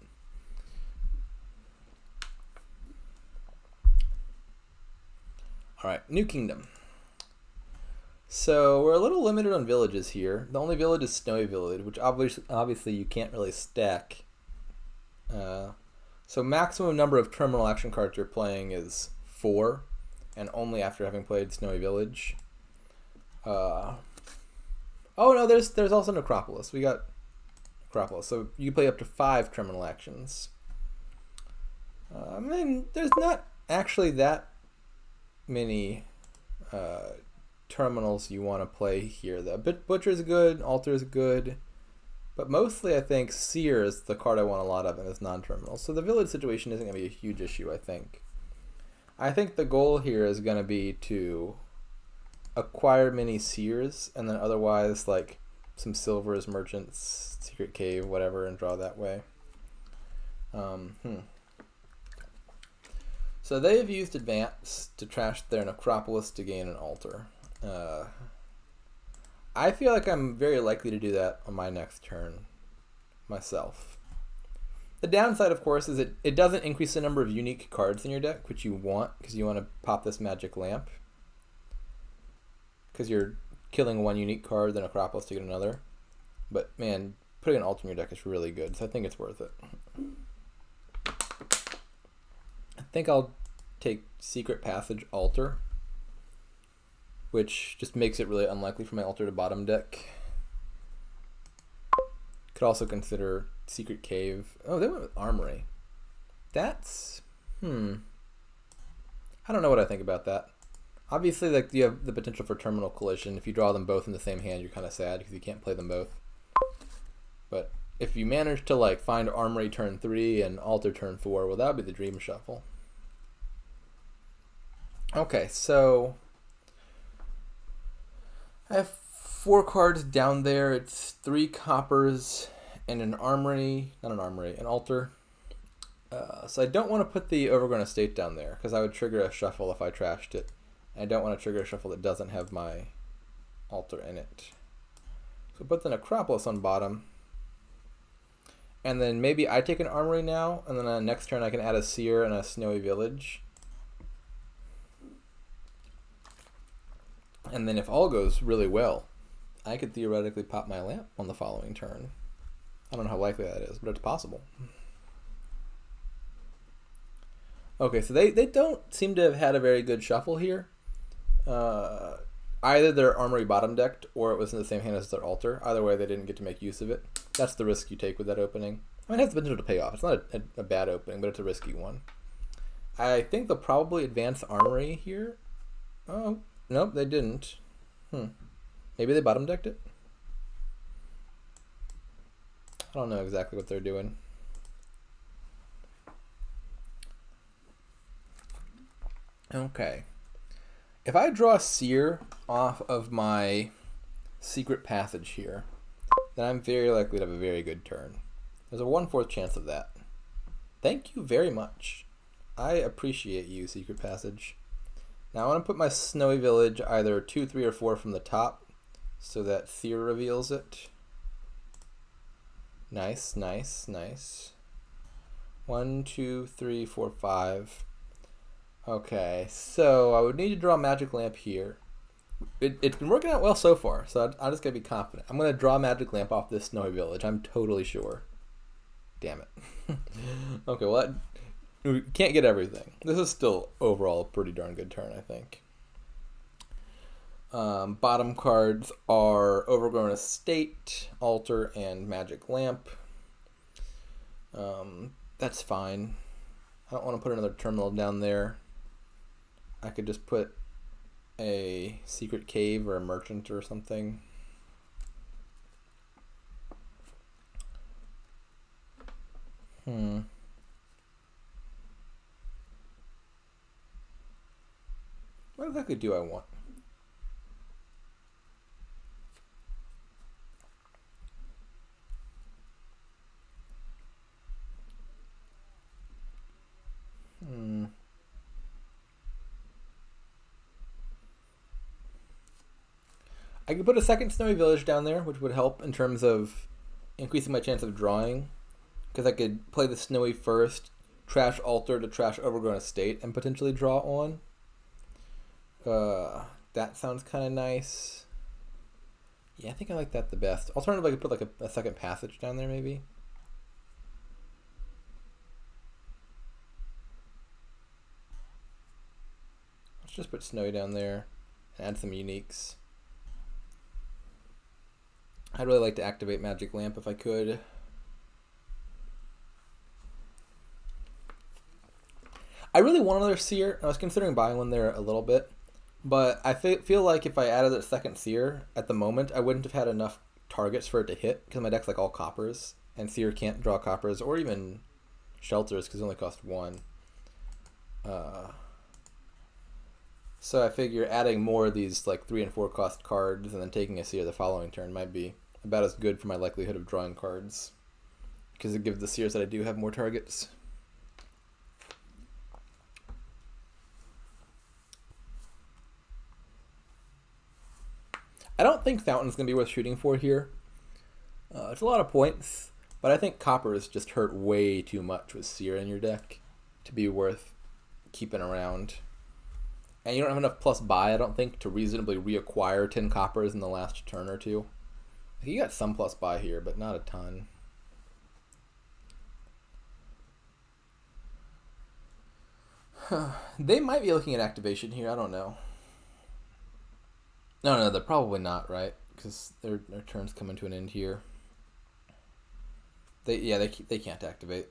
All right, New Kingdom. So we're a little limited on villages here. The only village is Snowy Village, which obviously you can't really stack. So maximum number of terminal action cards you're playing is 4, and only after having played Snowy Village. Oh no, there's also Necropolis. We got Necropolis, so you play up to 5 terminal actions. I mean, there's not actually that many terminals you want to play here. The Butcher is good, Altar is good, but mostly I think Seer is the card I want a lot of in this non-terminal. So the village situation isn't going to be a huge issue, I think. I think the goal here is going to be to acquire many Seers, and then otherwise like some Silvers, Merchants, Secret Cave, whatever, and draw that way. So they have used Advance to trash their Necropolis to gain an Altar. I feel like I'm very likely to do that on my next turn myself. The downside, of course, is it doesn't increase the number of unique cards in your deck, which you want, because you want to pop this Magic Lamp. Because you're killing one unique card, then Necropolis to get another. But man, putting an Altar in your deck is really good, so I think it's worth it. I think I'll take Secret Passage Altar, which just makes it really unlikely for my Altar to bottom deck. Could also consider Secret Cave. Oh, they went with Armory. That's... I don't know what I think about that. Obviously, like, you have the potential for Terminal Collision. If you draw them both in the same hand, you're kind of sad because you can't play them both. But if you manage to, like, find Armory turn 3 and Altar turn 4, well, that would be the dream shuffle. Okay, so I have 4 cards down there. It's 3 coppers and an Armory, not an Armory, an Altar. So I don't want to put the Overgrown Estate down there because I would trigger a shuffle if I trashed it. I don't want to trigger a shuffle that doesn't have my Altar in it. So put the Necropolis on bottom. And then maybe I take an Armory now, and then on next turn I can add a Seer and a Snowy Village. And then if all goes really well, I could theoretically pop my lamp on the following turn. I don't know how likely that is, but it's possible. Okay, so they don't seem to have had a very good shuffle here. Either their Armory bottom decked, or it was in the same hand as their Altar. Either way, they didn't get to make use of it. That's the risk you take with that opening. I mean, it has the potential to pay off. It's not a bad opening, but it's a risky one. I think they'll probably advance Armory here. Oh, nope, they didn't. Maybe they bottom decked it? I don't know exactly what they're doing. Okay. If I draw Seer off of my Secret Passage here, then I'm very likely to have a very good turn. There's a 1/4 chance of that. Thank you very much. I appreciate you, Secret Passage. Now I want to put my Snowy Village either 2, 3, or 4 from the top so that Seer reveals it. Nice, nice, nice. 1, 2, 3, 4, 5. Okay, so I would need to draw a Magic Lamp here. It's been working out well so far, so I'm just going to be confident. I'm going to draw a Magic Lamp off this Snowy Village. I'm totally sure. Damn it. Okay, well, we can't get everything. This is still overall a pretty darn good turn, I think. Bottom cards are Overgrown Estate, Altar, and Magic Lamp. That's fine. I don't want to put another terminal down there. I could just put a Secret Cave or a Merchant or something. What exactly do I want? I could put a second Snowy Village down there, which would help in terms of increasing my chance of drawing. Because I could play the Snowy first, trash Altar to trash Overgrown Estate, and potentially draw on. That sounds kind of nice. Yeah, I think I like that the best. Alternatively, I could put like a second Passage down there, maybe. Let's just put Snowy down there and add some uniques. I'd really like to activate Magic Lamp if I could. I really want another Seer. I was considering buying one there a little bit. But I feel like if I added a second Seer at the moment, I wouldn't have had enough targets for it to hit. Because my deck's like all coppers. And Seer can't draw coppers or even shelters because it only cost 1. So I figure adding more of these like 3 and 4 cost cards and then taking a Seer the following turn might be about as good for my likelihood of drawing cards, because it gives the Seers that I do have more targets. I don't think Fountain's going to be worth shooting for here. It's a lot of points, but I think coppers just hurt way too much with Seer in your deck to be worth keeping around. And you don't have enough plus buy, I don't think, to reasonably reacquire 10 coppers in the last turn or two. You got some plus buy here, but not a ton. They might be looking at activation here, I don't know. No, they're probably not, right? Because their turn's coming to an end here. They can't activate.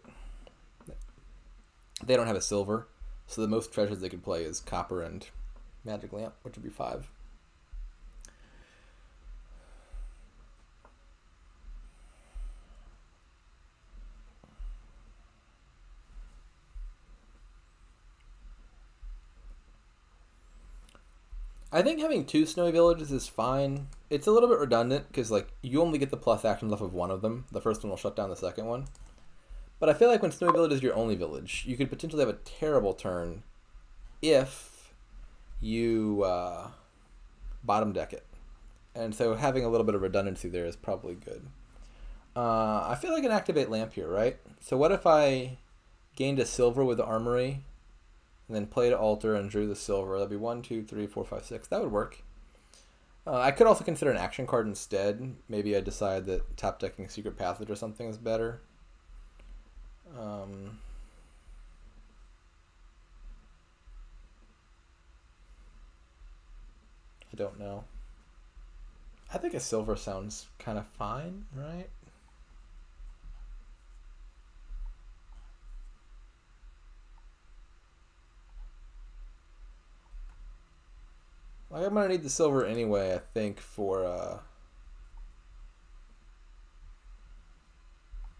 They don't have a silver, so the most treasures they could play is copper and Magic Lamp, which would be 5. I think having 2 Snowy Villages is fine. It's a little bit redundant because like you only get the plus actions off of one of them. The first one will shut down the second one. But I feel like when Snowy Village is your only village, you could potentially have a terrible turn if you bottom deck it. And so having a little bit of redundancy there is probably good. I feel like an activate lamp here, right? So what if I gained a silver with the armory and then played Altar and drew the silver? That'd be 1, 2, 3, 4, 5, 6. That would work. I could also consider an action card instead. Maybe I decide that top decking Secret Passage or something is better. I don't know. I think a silver sounds kind of fine, right? Like, I'm going to need the silver anyway, I think, for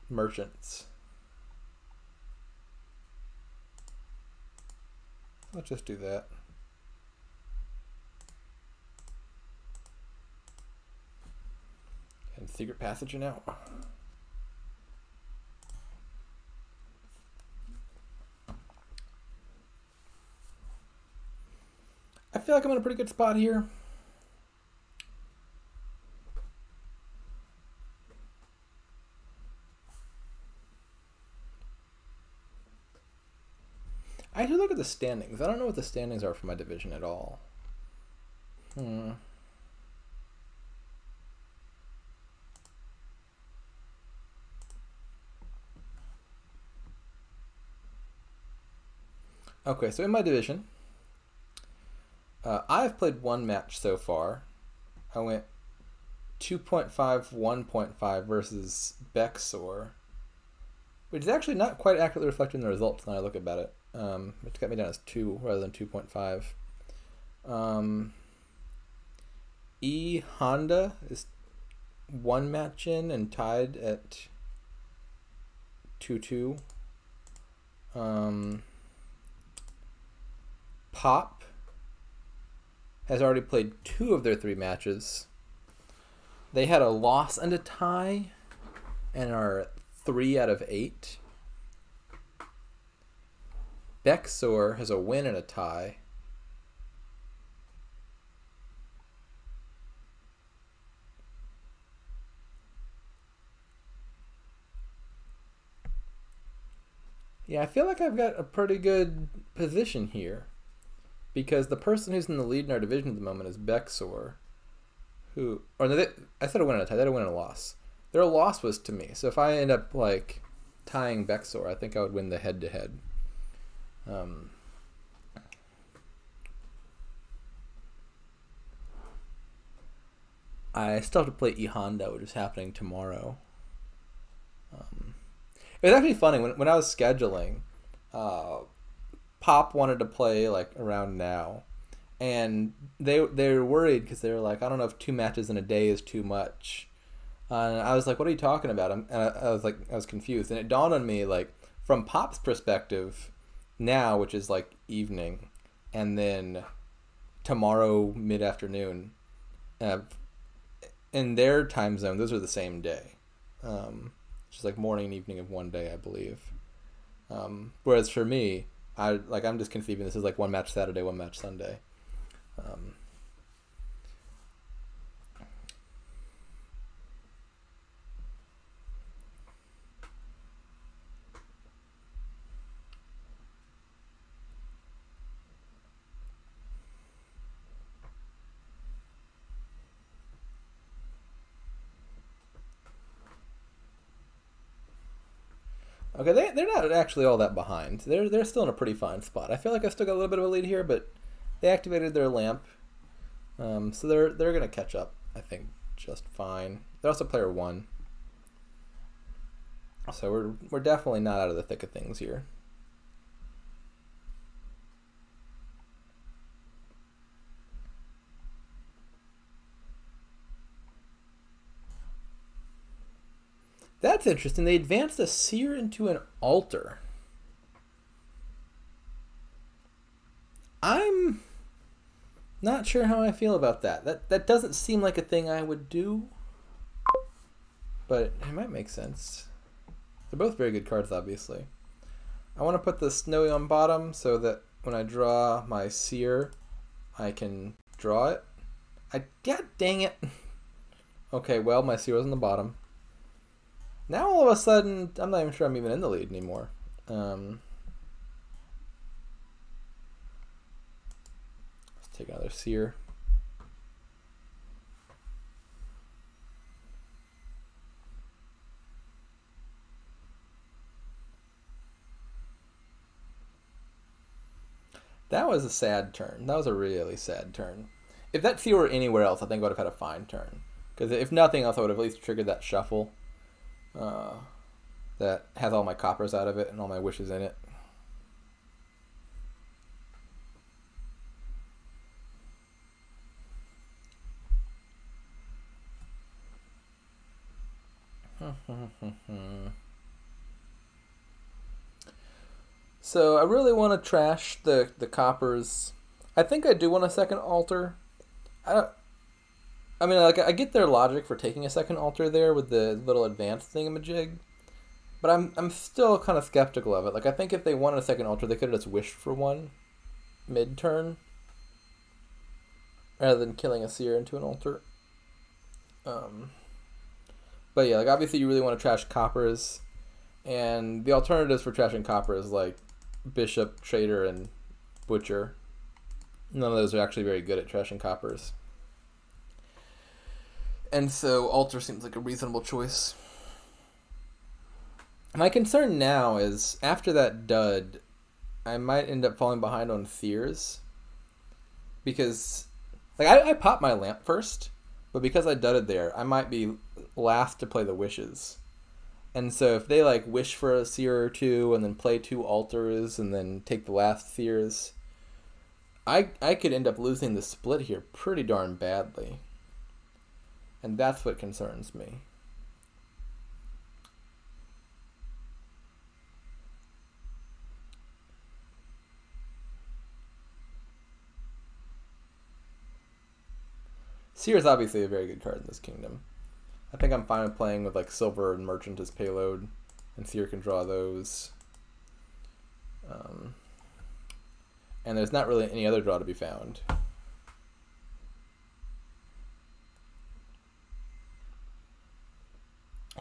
merchants. Let's just do that. And Secret Passage now. I feel like I'm in a pretty good spot here. I should look at the standings. I don't know what the standings are for my division at all. Okay, so in my division, I've played 1 match so far. I went 2.5, 1.5 versus Bexor, which is actually not quite accurately reflecting the results when I look about it. It's got me down as 2 rather than 2.5. E Honda is 1 match in and tied at 2-2. Pop has already played 2 of their 3 matches. They had a loss and a tie and are 3 out of 8. Bexor has a win and a tie. Yeah, I feel like I've got a pretty good position here because the person who's in the lead in our division at the moment is Bexor, who or no, I said a win and a tie. They had a win and a loss. Their loss was to me. So if I end up like tying Bexor, I think I would win the head-to-head. I still have to play E Honda, which is happening tomorrow. It was actually funny when I was scheduling. Pop wanted to play like around now, and they were worried because they were like, I don't know if 2 matches in a day is too much. And I was like, what are you talking about? And I was confused, and it dawned on me like from Pop's perspective, now, which is like evening, and then tomorrow mid afternoon. In their time zone, those are the same day. Just like morning and evening of one day, I believe. Whereas for me, I'm just conceiving this as like 1 match Saturday, 1 match Sunday. Okay, they're not actually all that behind. They're still in a pretty fine spot. I feel like I still got a little bit of a lead here, but they activated their lamp, so they're gonna catch up. I think just fine. They're also player 1, so we're definitely not out of the thick of things here. That's interesting. They advanced a seer into an altar. I'm not sure how I feel about that. That doesn't seem like a thing I would do, but it might make sense. They're both very good cards, obviously. I want to put the Snowy on bottom so that when I draw my seer, I can draw it. God dang it. Okay, well, my seer was on the bottom. Now all of a sudden, I'm not even sure I'm even in the lead anymore. Let's take another seer. That was a sad turn. That was a really sad turn. If that seer were anywhere else, I think I would have had a fine turn. Because if nothing else, I would have at least triggered that shuffle. That has all my coppers out of it and all my wishes in it. So I really want to trash the coppers. I think I do want a second altar. I mean, like, I get their logic for taking a second altar there with the little advanced thingamajig, but I'm still kind of skeptical of it. Like, I think if they wanted a second altar, they could have just wished for one mid-turn rather than killing a seer into an altar. But yeah, like, obviously you really want to trash coppers, and the alternatives for trashing coppers like Bishop, Trader, and Butcher. None of those are actually very good at trashing coppers. And so altar seems like a reasonable choice. My concern now is, after that dud, I might end up falling behind on fears. Because, like, I popped my lamp first, but because I dudded there, I might be last to play the wishes. And so if they, like, wish for a seer or two, and then play 2 altars, and then take the last fears, I could end up losing the split here pretty darn badly. And that's what concerns me. Seer is obviously a very good card in this kingdom. I think I'm fine with playing with like Silver and Merchant as payload, and Seer can draw those. And there's not really any other draw to be found.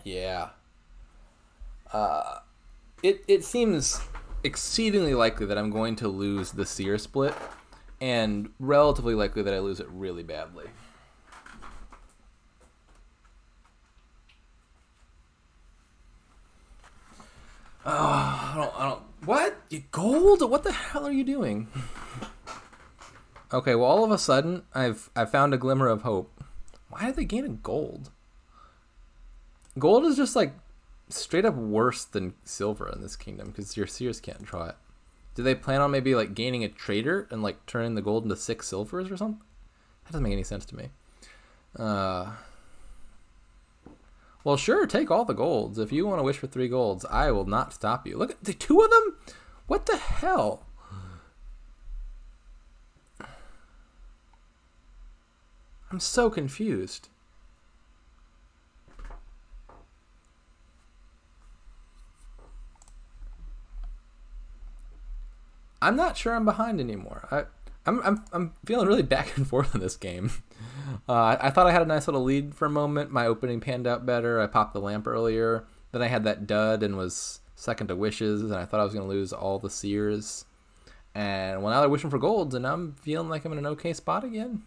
Yeah. It seems exceedingly likely that I'm going to lose the seer split, and relatively likely that I lose it really badly. I don't. What? You gold? What the hell are you doing? Okay, well, all of a sudden, I've found a glimmer of hope. Why did they gain a gold? Gold is just like straight up worse than silver in this kingdom because your seers can't draw it. Do they plan on maybe like gaining a trader and like turning the gold into 6 silvers or something? That doesn't make any sense to me. Well, sure, take all the golds. If you want to wish for 3 golds, I will not stop you. Look at the 2 of them? What the hell? I'm so confused. I'm not sure I'm behind anymore. I'm feeling really back and forth in this game. I thought I had a nice little lead for a moment. My opening panned out better. I popped the lamp earlier. Then I had that dud and was second to wishes, and I thought I was going to lose all the seers. And well, now they're wishing for golds, and I'm feeling like I'm in an okay spot again.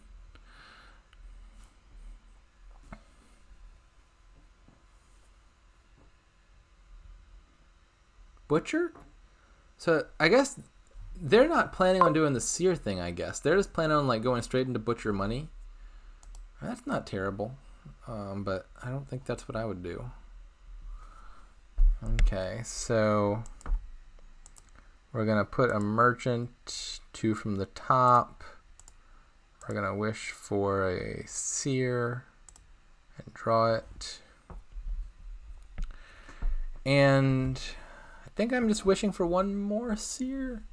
Butcher? So I guess they're not planning on doing the seer thing, I guess. They're just planning on like going straight into butcher money. That's not terrible. But I don't think that's what I would do. Okay, so we're going to put a merchant, 2 from the top. We're going to wish for a seer and draw it. And I think I'm just wishing for 1 more seer.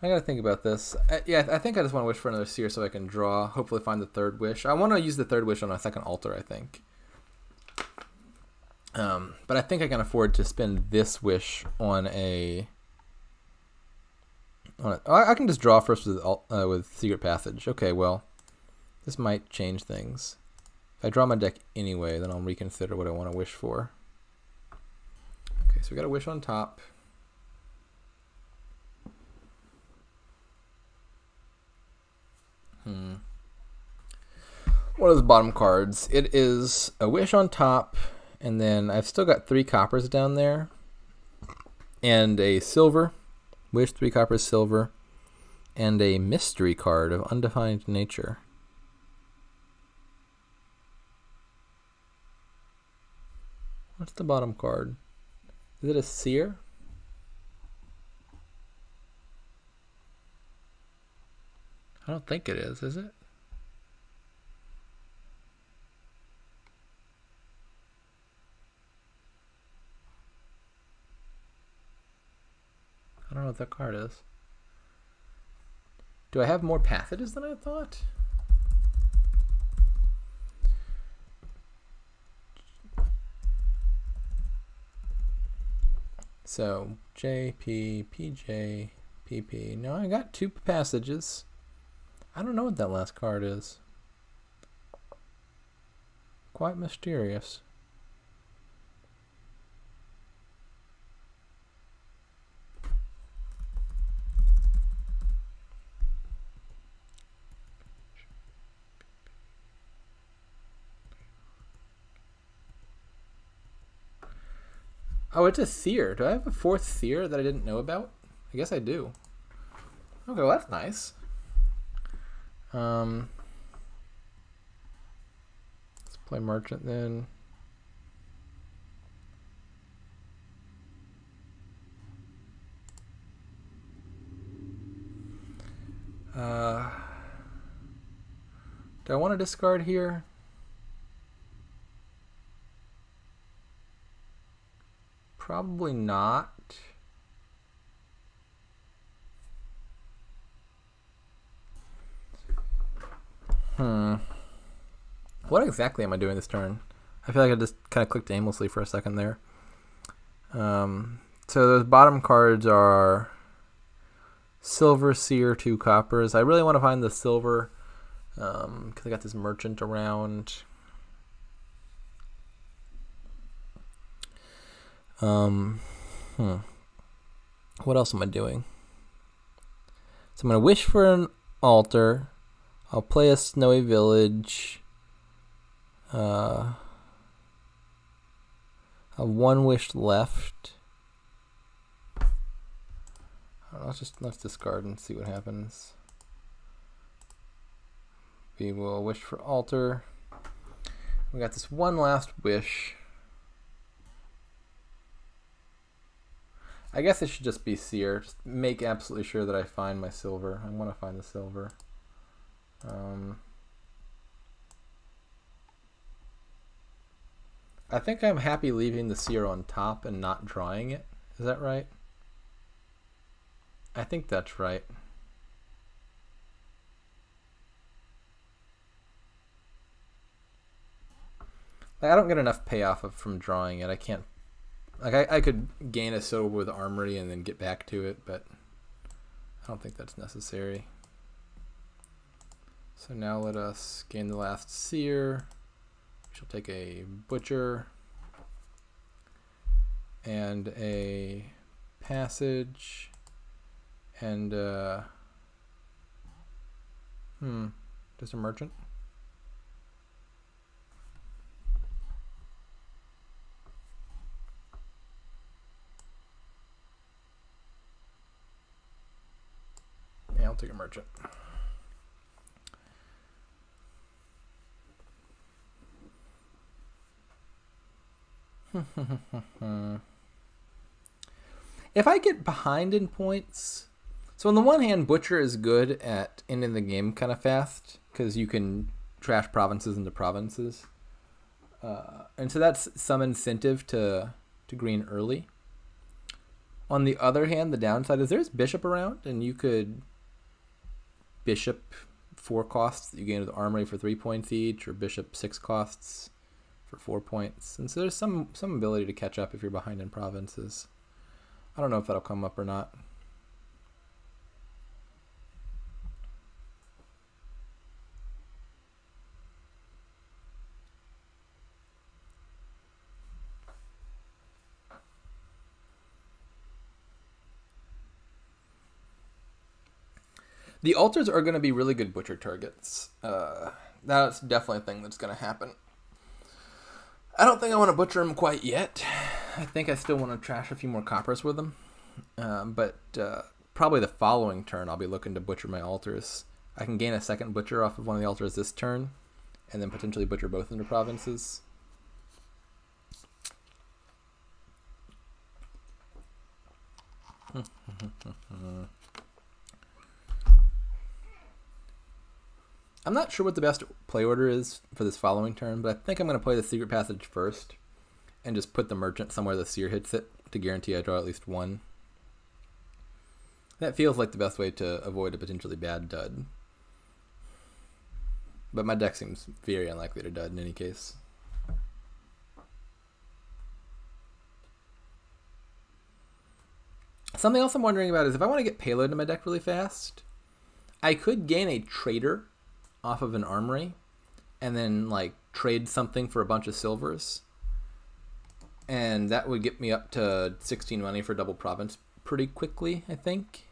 I gotta think about this. Yeah, I think I just want to wish for another seer so I can draw. Hopefully find the 3rd wish. I want to use the 3rd wish on a 2nd altar, I think. But I think I can afford to spend this wish on a... I can just draw first with Secret Passage. Okay, well, this might change things. If I draw my deck anyway, then I'll reconsider what I want to wish for. Okay, so we got a wish on top. What are those bottom cards? It is a wish on top, and then I've still got 3 coppers down there, and a silver. Wish 3 coppers, silver, and a mystery card of undefined nature. What's the bottom card? Is it a seer? I don't think it is it? I don't know what that card is. Do I have more passages than I thought? So, J, P, PJ, PP. No, I got 2 passages. I don't know what that last card is. Quite mysterious. Oh, it's a seer. Do I have a 4th seer that I didn't know about? I guess I do. Okay, well that's nice. Let's play merchant then. Do I want to discard here? Probably not. What exactly am I doing this turn? I feel like I just kind of clicked aimlessly for a second there. So those bottom cards are silver, seer, 2 coppers. I really want to find the silver because I got this merchant around. What else am I doing? So I'm going to wish for an altar. I'll play a snowy village. I have one wish left. Let's discard and see what happens. We will wish for altar. We got this one last wish. I guess it should just be seer. Just make absolutely sure that I find my silver. I want to find the silver. I think I'm happy leaving the seer on top and not drawing it. Is that right? I think that's right. Like, I don't get enough payoff from drawing it. I can't. Like, I could gain a silver with armory and then get back to it, but I don't think that's necessary. So now let us gain the last seer. She'll take a butcher and a passage and just a merchant. Yeah, I'll take a merchant. If I get behind in points, so on the one hand, Butcher is good at ending the game kind of fast because you can trash provinces into provinces, and so that's some incentive to green early. On the other hand, the downside is there's bishop around, and you could bishop 4 costs that you gain with armory for 3 points each, or bishop 6 costs for 4 points, and so there's some ability to catch up if you're behind in provinces. I don't know if that'll come up or not. The altars are going to be really good butcher targets. That's definitely a thing that's going to happen. I don't think I want to butcher them quite yet. I think I still want to trash a few more coppers with them. But probably the following turn I'll be looking to butcher my altars. I can gain a second butcher off of one of the altars this turn, and then potentially butcher both into provinces. I'm not sure what the best play order is for this following turn, but I think I'm going to play the Secret Passage first and just put the Merchant somewhere the Seer hits it to guarantee I draw at least one. That feels like the best way to avoid a potentially bad dud. But my deck seems very unlikely to dud in any case. Something else I'm wondering about is if I want to get payload in my deck really fast, I could gain a trader off of an armory and then like trade something for a bunch of silvers, and that would get me up to 16 money for double province pretty quickly, I think.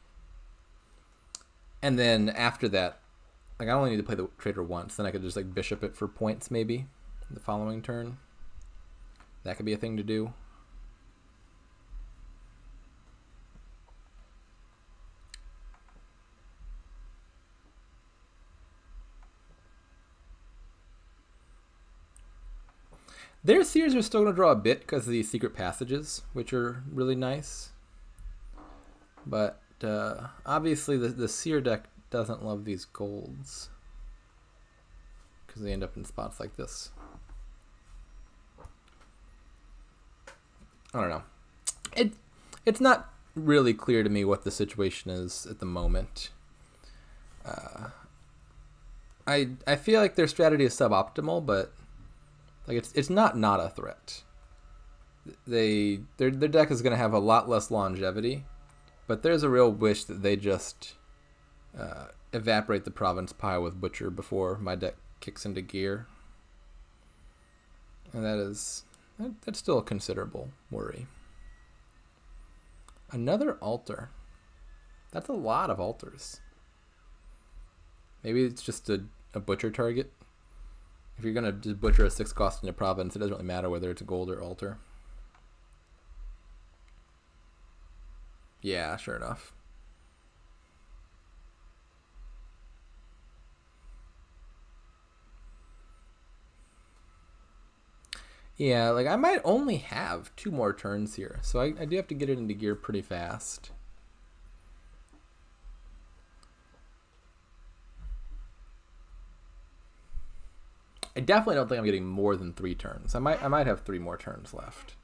And then after that, like, I only need to play the trader once, then I could just like bishop it for points maybe the following turn. That could be a thing to do. Their Seers are still going to draw a bit because of these secret passages, which are really nice. But obviously the Seer deck doesn't love these golds because they end up in spots like this. I don't know. It's not really clear to me what the situation is at the moment. I feel like their strategy is suboptimal, but like it's not a threat. Their deck is going to have a lot less longevity, but there's a real wish that they just evaporate the province pile with Butcher before my deck kicks into gear, and that's still a considerable worry. Another altar. That's a lot of altars. Maybe it's just a butcher target. If you're going to just butcher a 6 cost in a province, it doesn't really matter whether it's a gold or altar. Yeah, sure enough. Yeah, like I might only have 2 more turns here, so I do have to get it into gear pretty fast. I definitely don't think I'm getting more than 3 turns. I might have 3 more turns left.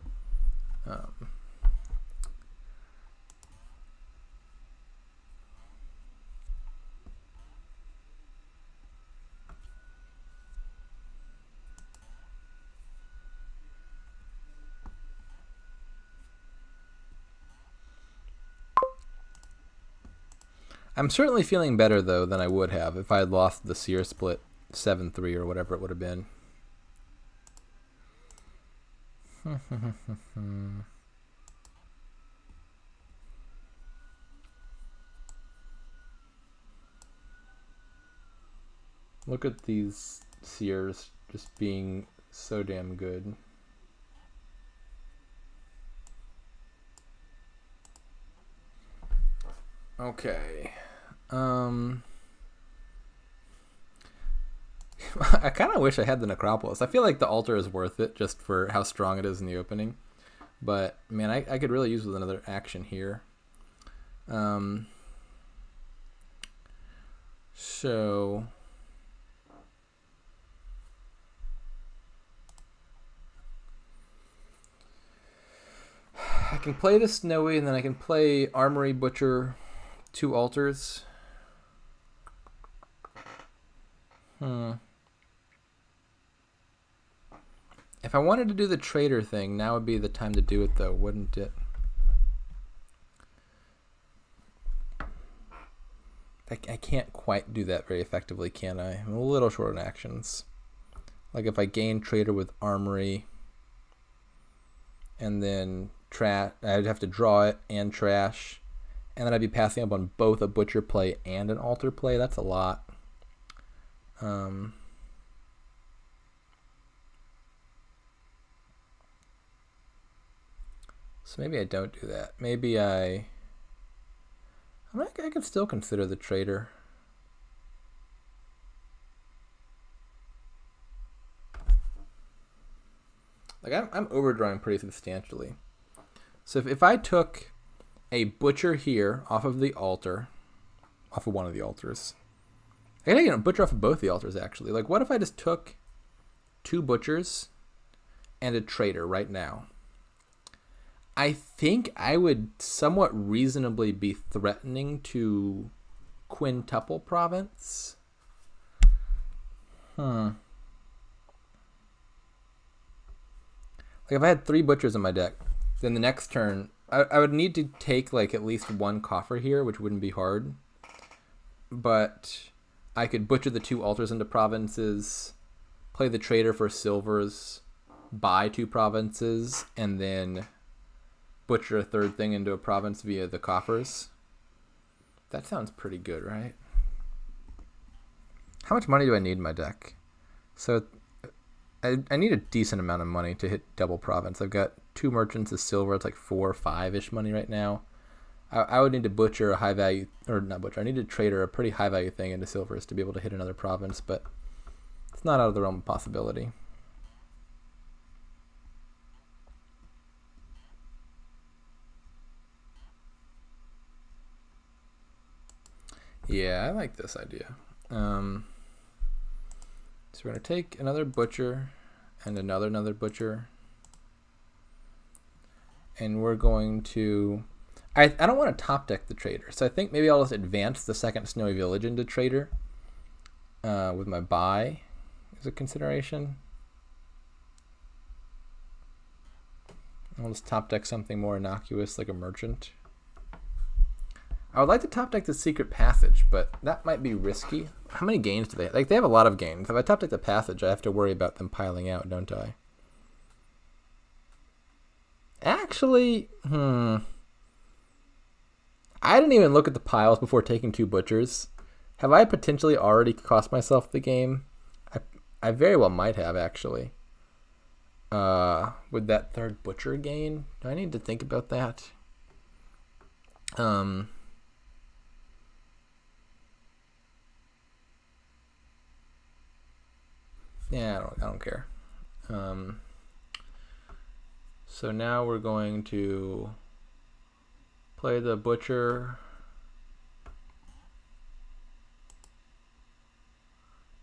I'm certainly feeling better, though, than I would have if I had lost the seer split 7-3 or whatever it would have been. Look at these seers just being so damn good. Okay. I kind of wish I had the Necropolis. I feel like the altar is worth it just for how strong it is in the opening. But, man, I could really use with another action here. So... I can play the Snowy, and then I can play Armory, Butcher, 2 altars. If I wanted to do the trader thing, now would be the time to do it, though, wouldn't it? I can't quite do that very effectively, can I? I'm a little short on actions. Like if I gain trader with Armory, and then I'd have to draw it and trash, and then I'd be passing up on both a butcher play and an altar play. That's a lot. So maybe I don't do that. Maybe I could still consider the trader. Like I'm overdrawing pretty substantially. So if I took a butcher here off of the altar, off of one of the altars, I gotta get a butcher off of both the altars actually. Like what if I just took 2 butchers and a trader right now? I think I would somewhat reasonably be threatening to quintuple province. Like if I had 3 butchers in my deck, then the next turn I would need to take like at least 1 coffer here, which wouldn't be hard. But I could butcher the 2 altars into provinces, play the trader for silvers, buy 2 provinces, and then butcher a 3rd thing into a province via the coffers. That sounds pretty good, right? How much money do I need in my deck? So I need a decent amount of money to hit double province. I've got 2 merchants of silver. It's like 4 or 5-ish money right now. I would need to butcher a high value, or not butcher, I need to trader a pretty high value thing into silvers to be able to hit another province, but it's not out of the realm of possibility. Yeah, I like this idea. So we're going to take another butcher and another butcher. And we're going to... I don't want to top deck the trader. So I think maybe I'll just advance the 2nd Snowy Village into trader with my buy as a consideration. I'll just top deck something more innocuous like a merchant. I would like to top deck the Secret Passage, but that might be risky. How many gains do they have? Like, they have a lot of gains. If I top deck the Passage, I have to worry about them piling out, don't I? Actually, I didn't even look at the piles before taking 2 butchers. Have I potentially already cost myself the game? I very well might have, actually. With that 3rd butcher gain? Do I need to think about that? Yeah, I don't care. So now we're going to play the butcher.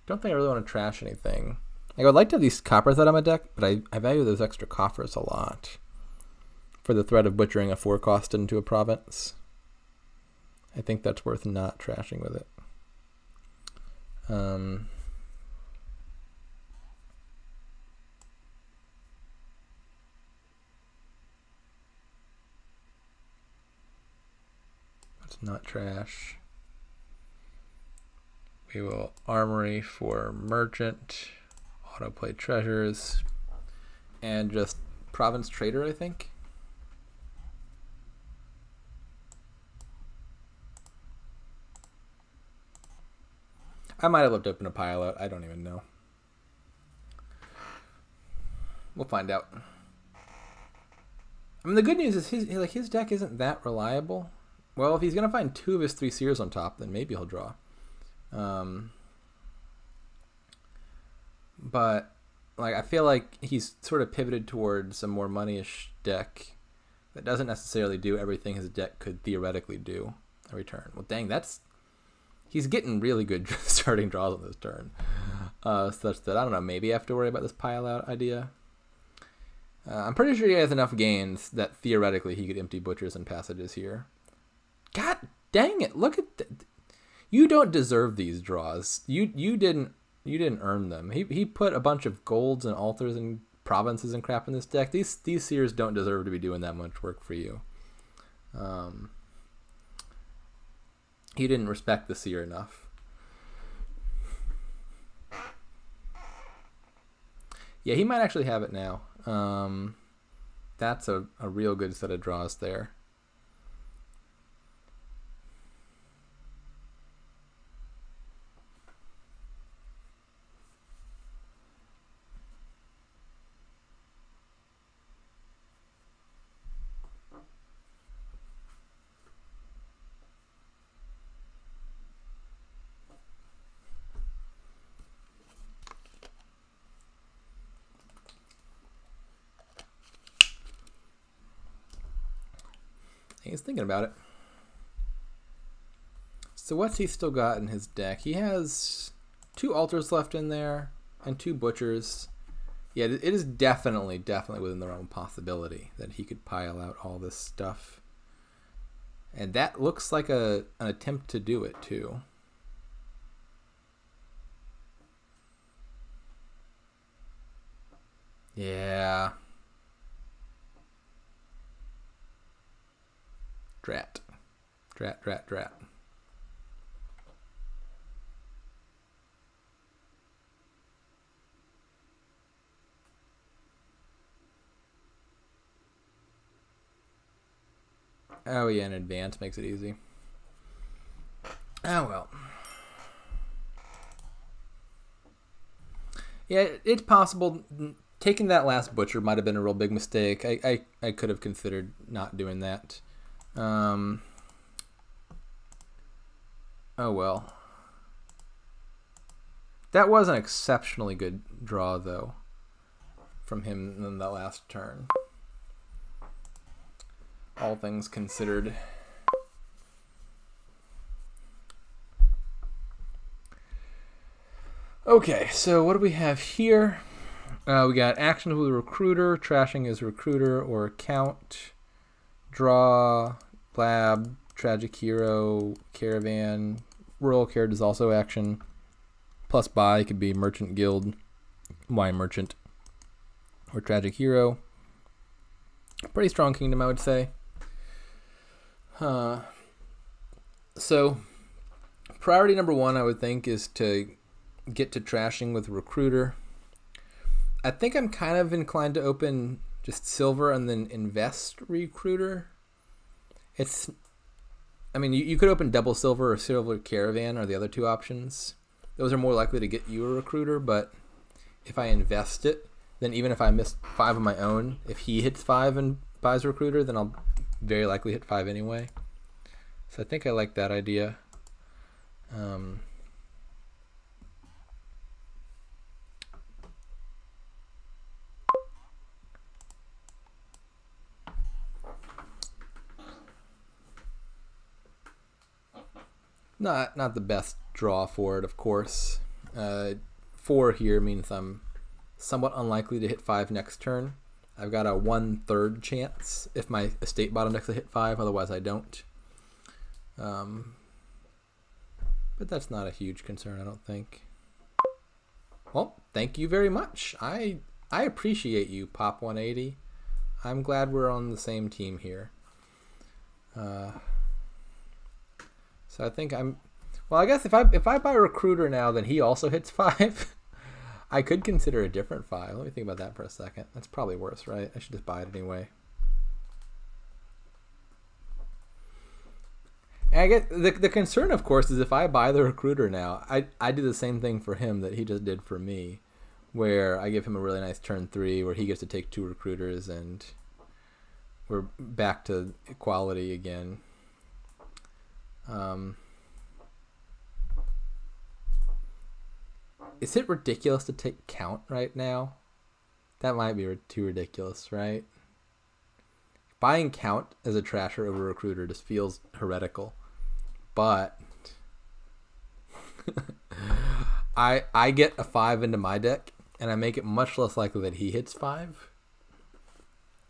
Don't think I really want to trash anything. Like, I would like to have these coppers out of my deck, but I value those extra coffers a lot for the threat of butchering a 4-cost into a province. I think that's worth not trashing with it. Let's not trash. We will armory for merchant, autoplay treasures, and just province trader, I think. I might have left open a pile out. I don't even know. We'll find out. I mean, the good news is his deck isn't that reliable. Well, if he's gonna find 2 of his 3 seers on top, then maybe he'll draw. But like, I feel like he's sort of pivoted towards a more money-ish deck that doesn't necessarily do everything his deck could theoretically do every turn. Well, dang, he's getting really good starting draws on this turn, such that I don't know. Maybe I have to worry about this pile out idea. I'm pretty sure he has enough gains that theoretically he could empty butchers and passages here. God dang it! Look at you don't deserve these draws. You didn't earn them. He put a bunch of golds and altars and provinces and crap in this deck. These seers don't deserve to be doing that much work for you. He didn't respect the seer enough. Yeah, he might actually have it now. That's a real good set of draws there. He's thinking about it. So what's he still got in his deck? He has 2 altars left in there and 2 butchers. Yeah, it is definitely within the realm of possibility that he could pile out all this stuff. And that looks like an attempt to do it, too. Yeah. Drat. Oh yeah, in advance makes it easy. Oh well. Yeah, it's possible. Taking that last butcher might have been a real big mistake. I could have considered not doing that. Oh well. That was an exceptionally good draw, though, from him in the last turn. All things considered. Okay, so what do we have here? We got actions with recruiter, trashing his recruiter or account, draw, blab, tragic hero, caravan, royal carrot is also action, plus buy could be merchant guild, Y merchant, or tragic hero. Pretty strong kingdom, I would say. So priority number 1, I would think, is to get to trashing with recruiter. I think I'm kind of inclined to open just silver and then invest recruiter. It's I mean, you could open double silver or silver caravan are the other two options. Those are more likely to get you a recruiter, but if I invest it, then even if I miss 5 of my own, if he hits 5 and buys a recruiter, then I'll very likely hit 5 anyway. So I think I like that idea. Not the best draw for it, of course. 4 here means I'm somewhat unlikely to hit 5 next turn. I've got a 1/3 chance if my estate bottom decks hit 5, otherwise I don't. But that's not a huge concern, I don't think. Well, thank you very much. I appreciate you, pop180. I'm glad we're on the same team here. So I think well, I guess if I buy a recruiter now, then he also hits 5. I could consider a different 5. Let me think about that for a second. That's probably worse, right? I should just buy it anyway. And I get the concern, of course, is if I buy the recruiter now, I do the same thing for him that he just did for me, where I give him a really nice turn 3, where he gets to take 2 recruiters, and we're back to equality again. Is it ridiculous to take count right now? That might be too ridiculous, right? Buying count as a trasher over a recruiter just feels heretical. But I get a 5 into my deck, and I make it much less likely that he hits 5.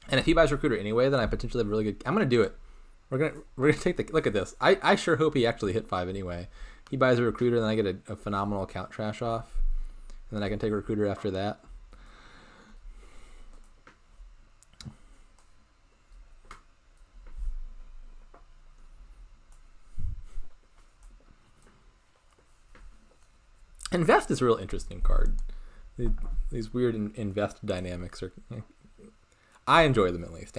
And if he buys recruiter anyway, then I potentially have a really good... I'm going to do it. We're gonna take the look at this. I sure hope he actually hit 5 anyway. He buys a recruiter, then I get a phenomenal count trash off, and then I can take a recruiter after that. Invest is a real interesting card. These weird invest dynamics are. I enjoy them, at least.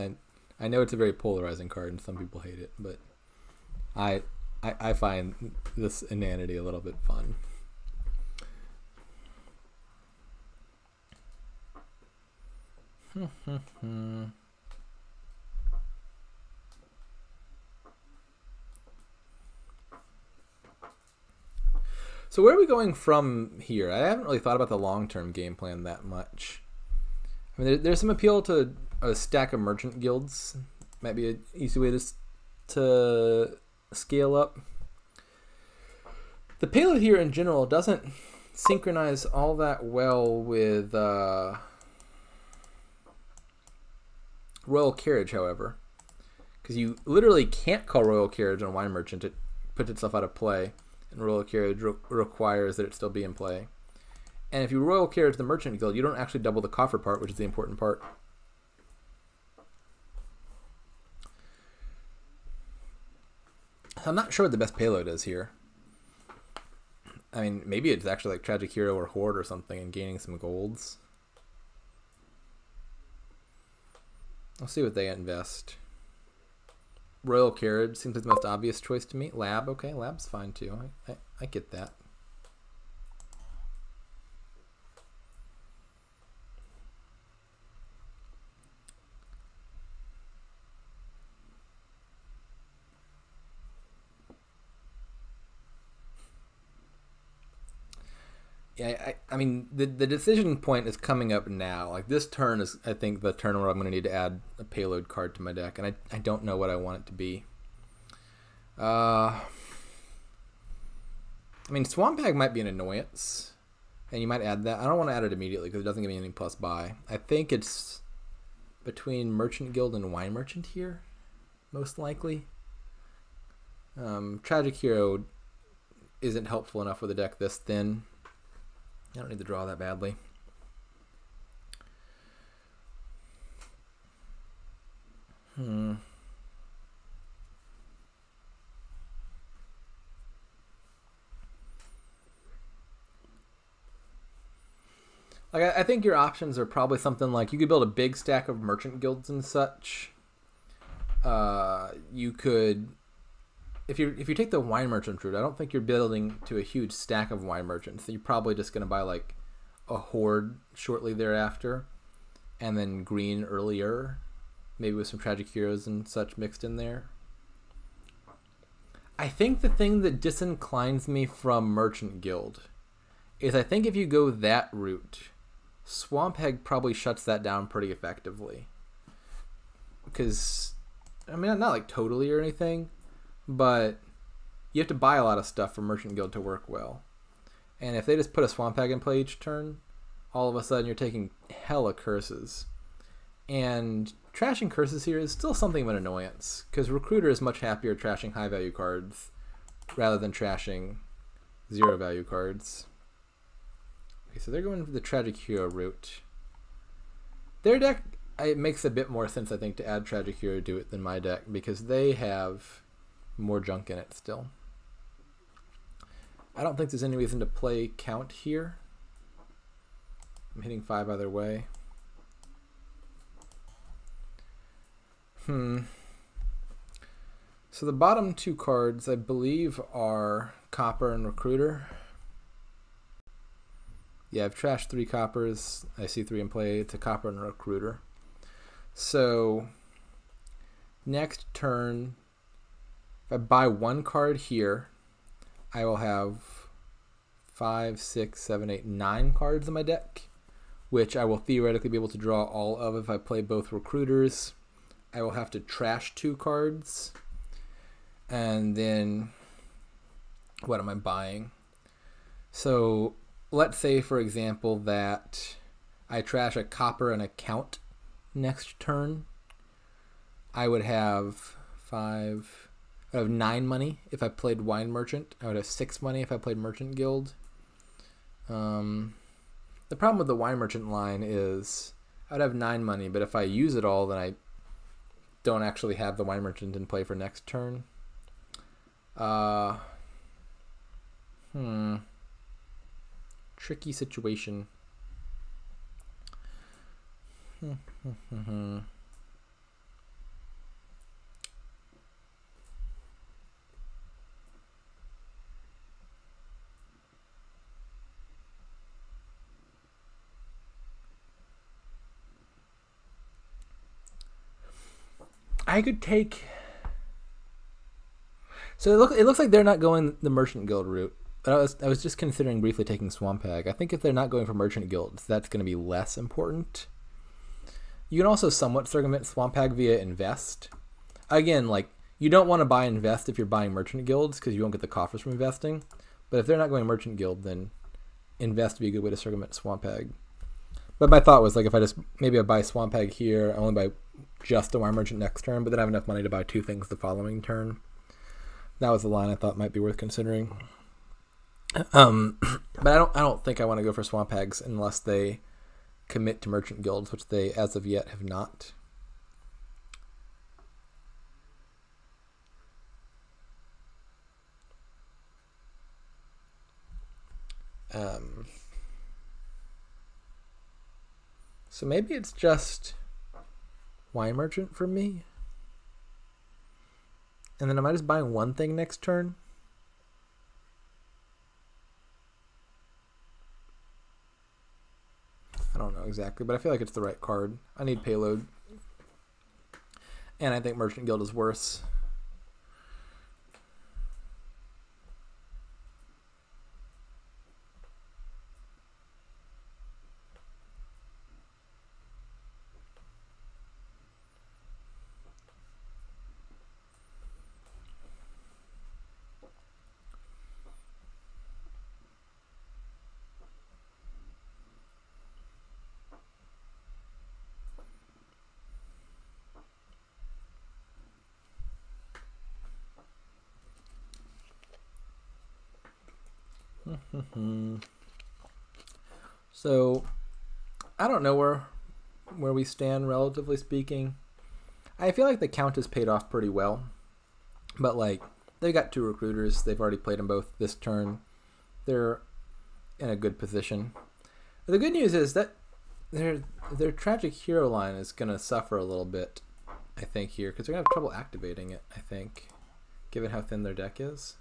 I know it's a very polarizing card, and some people hate it, but I find this inanity a little bit fun. So where are we going from here? I haven't really thought about the long-term game plan that much. I mean, there's some appeal to a stack of merchant guilds. Might be an easy way to scale up. The payload here in general doesn't synchronize all that well with Royal Carriage, however, because you literally can't call Royal Carriage on Wine Merchant. It puts itself out of play, and Royal Carriage requires that it still be in play. And if you Royal Carriage the Merchant Guild, you don't actually double the coffer part, which is the important part. I'm not sure what the best payload is here. I mean, maybe it's actually like Tragic Hero or Horde or something and gaining some golds. I'll see what they invest. Royal Carriage seems like the most obvious choice to me. Lab, okay, Lab's fine too. I get that. Yeah, I mean, the decision point is coming up now. Like, this turn is, I think, the turn where I'm going to need to add a payload card to my deck, and I don't know what I want it to be. I mean, Swamp Bag might be an annoyance, and you might add that. I don't want to add it immediately because it doesn't give me any plus buy. I think it's between Merchant Guild and Wine Merchant here, most likely. Tragic Hero isn't helpful enough with a deck this thin. I don't need to draw that badly. Like, I think your options are probably something like you could build a big stack of merchant guilds and such. You could if you take the wine merchant route, I don't think you're building to a huge stack of wine merchants. You're probably just going to buy like a horde shortly thereafter, and then green earlier, maybe with some tragic heroes and such mixed in there. I think the thing that disinclines me from Merchant Guild is I think if you go that route, Swamp Hag probably shuts that down pretty effectively. Because, I mean, not like totally or anything, but you have to buy a lot of stuff for Merchant Guild to work well. And if they just put a Swamp Hag in play each turn, all of a sudden you're taking hella curses. And trashing curses here is still something of an annoyance, because Recruiter is much happier trashing high value cards rather than trashing 0 value cards. Okay, so they're going for the Tragic Hero route. Their deck, it makes a bit more sense, I think, to add Tragic Hero to it than my deck, because they have more junk in it still. I don't think there's any reason to play Count here. I'm hitting 5 either way. So the bottom 2 cards, I believe, are Copper and Recruiter. Yeah, I've trashed 3 coppers. I see 3 in play. It's a Copper and a Recruiter. So next turn, if I buy 1 card here, I will have 5, 6, 7, 8, 9 cards in my deck, which I will theoretically be able to draw all of if I play both Recruiters. I will have to trash 2 cards. And then what am I buying? So let's say, for example, that I trash a Copper and a Count next turn. I would have 9 money if I played Wine Merchant. I would have 6 money if I played Merchant Guild. The problem with the Wine Merchant line is I would have 9 money, but if I use it all, then I don't actually have the Wine Merchant in play for next turn. Tricky situation. I could take... So it looks like they're not going the Merchant Guild route. But I was just considering briefly taking Swamp Hag. I think if they're not going for Merchant Guilds, that's going to be less important. You can also somewhat circumvent Swamp Hag via Invest. Again, like, you don't want to buy Invest if you're buying Merchant Guilds, because you won't get the coffers from investing. But if they're not going Merchant Guild, then Invest would be a good way to circumvent Swamp Hag. But my thought was, like, if I buy Swamp Hag here, I only buy just a Wine Merchant next turn, but then I have enough money to buy 2 things the following turn. That was the line I thought might be worth considering. But I don't think I want to go for Swamp Hags unless they commit to Merchant Guilds, which they, as of yet, have not. So maybe it's just Wine Merchant for me. And then am I just buying 1 thing next turn? I don't know exactly, but I feel like it's the right card. I need payload. And I think Merchant Guild is worse. So I don't know where we stand, relatively speaking. I feel like the Count has paid off pretty well, but like they've got 2 Recruiters. They've already played them both this turn. They're in a good position. But the good news is that their Tragic Hero line is going to suffer a little bit, I think, here, because they're going to have trouble activating it, I think, given how thin their deck is.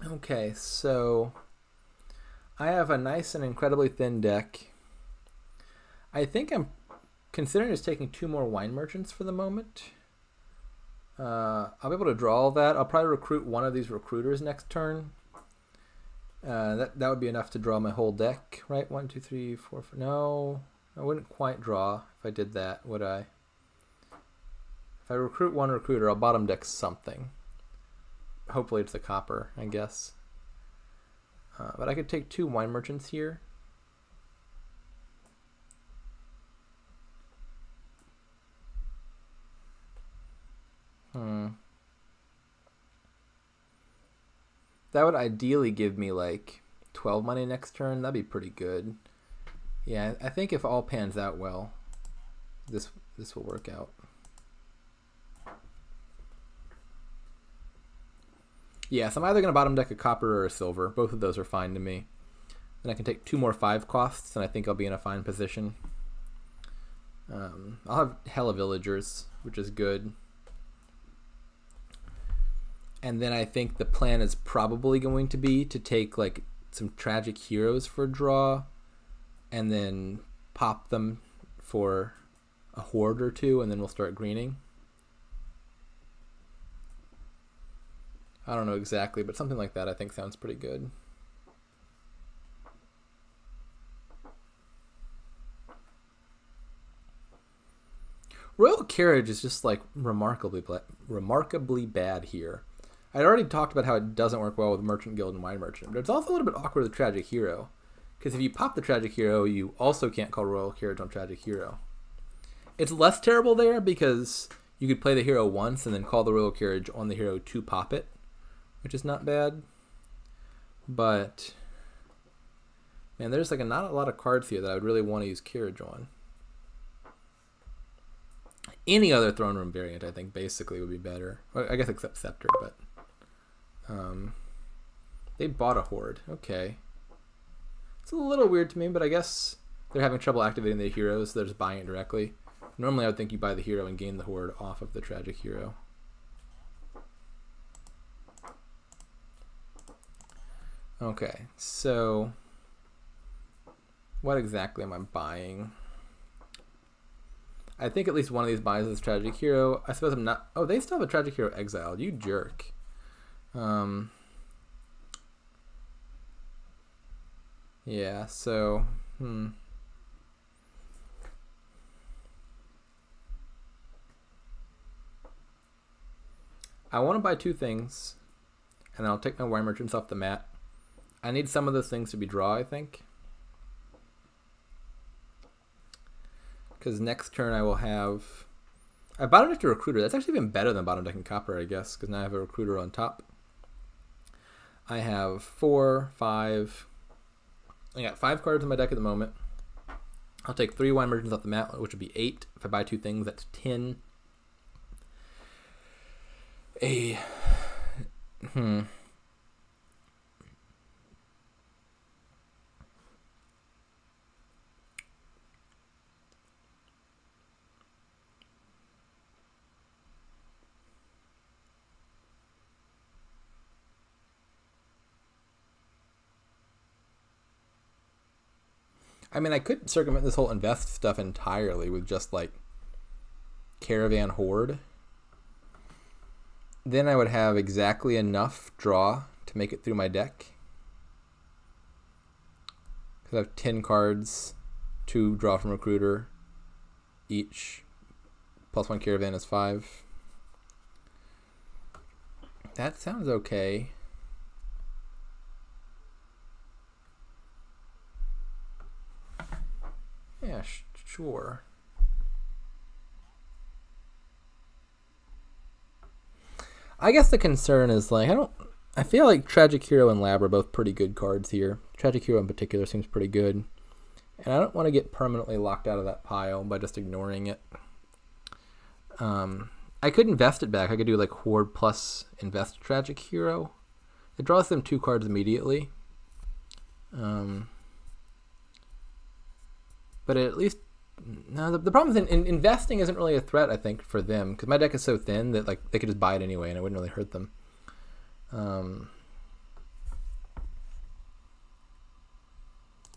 Okay, so I have a nice and incredibly thin deck. I think I'm considering just taking 2 more wine merchants for the moment. I'll be able to draw all that. I'll probably recruit one of these recruiters next turn. That would be enough to draw my whole deck, right? 1, 2, 3, 4, 5. No, I wouldn't quite draw if I did that, would I? If I recruit one recruiter, I'll bottom deck something. Hopefully it's a copper, I guess. But I could take 2 wine merchants here. That would ideally give me like 12 money next turn. That'd be pretty good. Yeah, I think if all pans out well, this will work out. Yeah, so I'm either going to bottom deck a copper or a silver. Both of those are fine to me. Then I can take 2 more 5 costs, and I think I'll be in a fine position. I'll have hella villagers, which is good. And then I think the plan is probably going to be to take like some tragic heroes for draw, and then pop them for a horde or 2, and then we'll start greening. I don't know exactly, but something like that I think sounds pretty good. Royal Carriage is just like remarkably bad here. I'd already talked about how it doesn't work well with Merchant Guild and Wine Merchant, but it's also a little bit awkward with Tragic Hero, because if you pop the Tragic Hero, you also can't call Royal Carriage on Tragic Hero. It's less terrible there because you could play the hero once and then call the Royal Carriage on the hero to pop it, which is not bad. But man, there's like not a lot of cards here that I would really want to use Carriage on. Any other Throne Room variant, I think, basically would be better. Well, I guess except Scepter, but they bought a horde. Okay, it's a little weird to me, but I guess they're having trouble activating the heroes, so they're just buying it directly. Normally, I would think you buy the hero and gain the horde off of the Tragic Hero. Okay, so what exactly am I buying? I think at least one of these buys is Tragic Hero. I suppose I'm not... Oh, they still have a Tragic Hero exiled. You jerk. Yeah, so... I want to buy 2 things, and then I'll take my Wine Merchants off the mat. I need some of those things to be draw, I think. Because next turn I will have... I bottom decked a recruiter. That's actually even better than bottom decking copper, I guess, because now I have a recruiter on top. I have 4, 5... I got 5 cards in my deck at the moment. I'll take 3 Wine Merchants off the mat, which would be 8. If I buy 2 things, that's 10. I mean, I could circumvent this whole invest stuff entirely with just like Caravan Horde. Then I would have exactly enough draw to make it through my deck. Because I have 10 cards, 2 draw from Recruiter each, plus 1 Caravan is 5. That sounds okay. Yeah, sure. I guess the concern is like I feel like Tragic Hero and Lab are both pretty good cards here. Tragic Hero in particular seems pretty good. And I don't want to get permanently locked out of that pile by just ignoring it. I could invest it back. I could do like Horde plus invest Tragic Hero. It draws them 2 cards immediately. But it at least No, the problem is investing isn't really a threat, I think, for them, because my deck is so thin that like they could just buy it anyway and it wouldn't really hurt them. I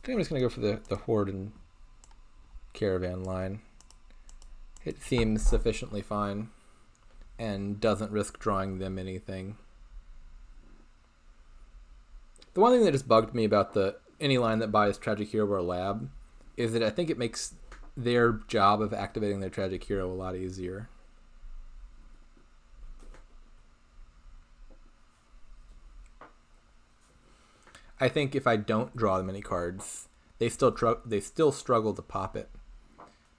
think I'm just going to go for the Horde and Caravan line. It seems sufficiently fine and doesn't risk drawing them anything. The one thing that just bugged me about any line that buys Tragic Hero or Lab is that I think it makes their job of activating their Tragic Hero a lot easier. I think if I don't draw them any cards, they still struggle to pop it,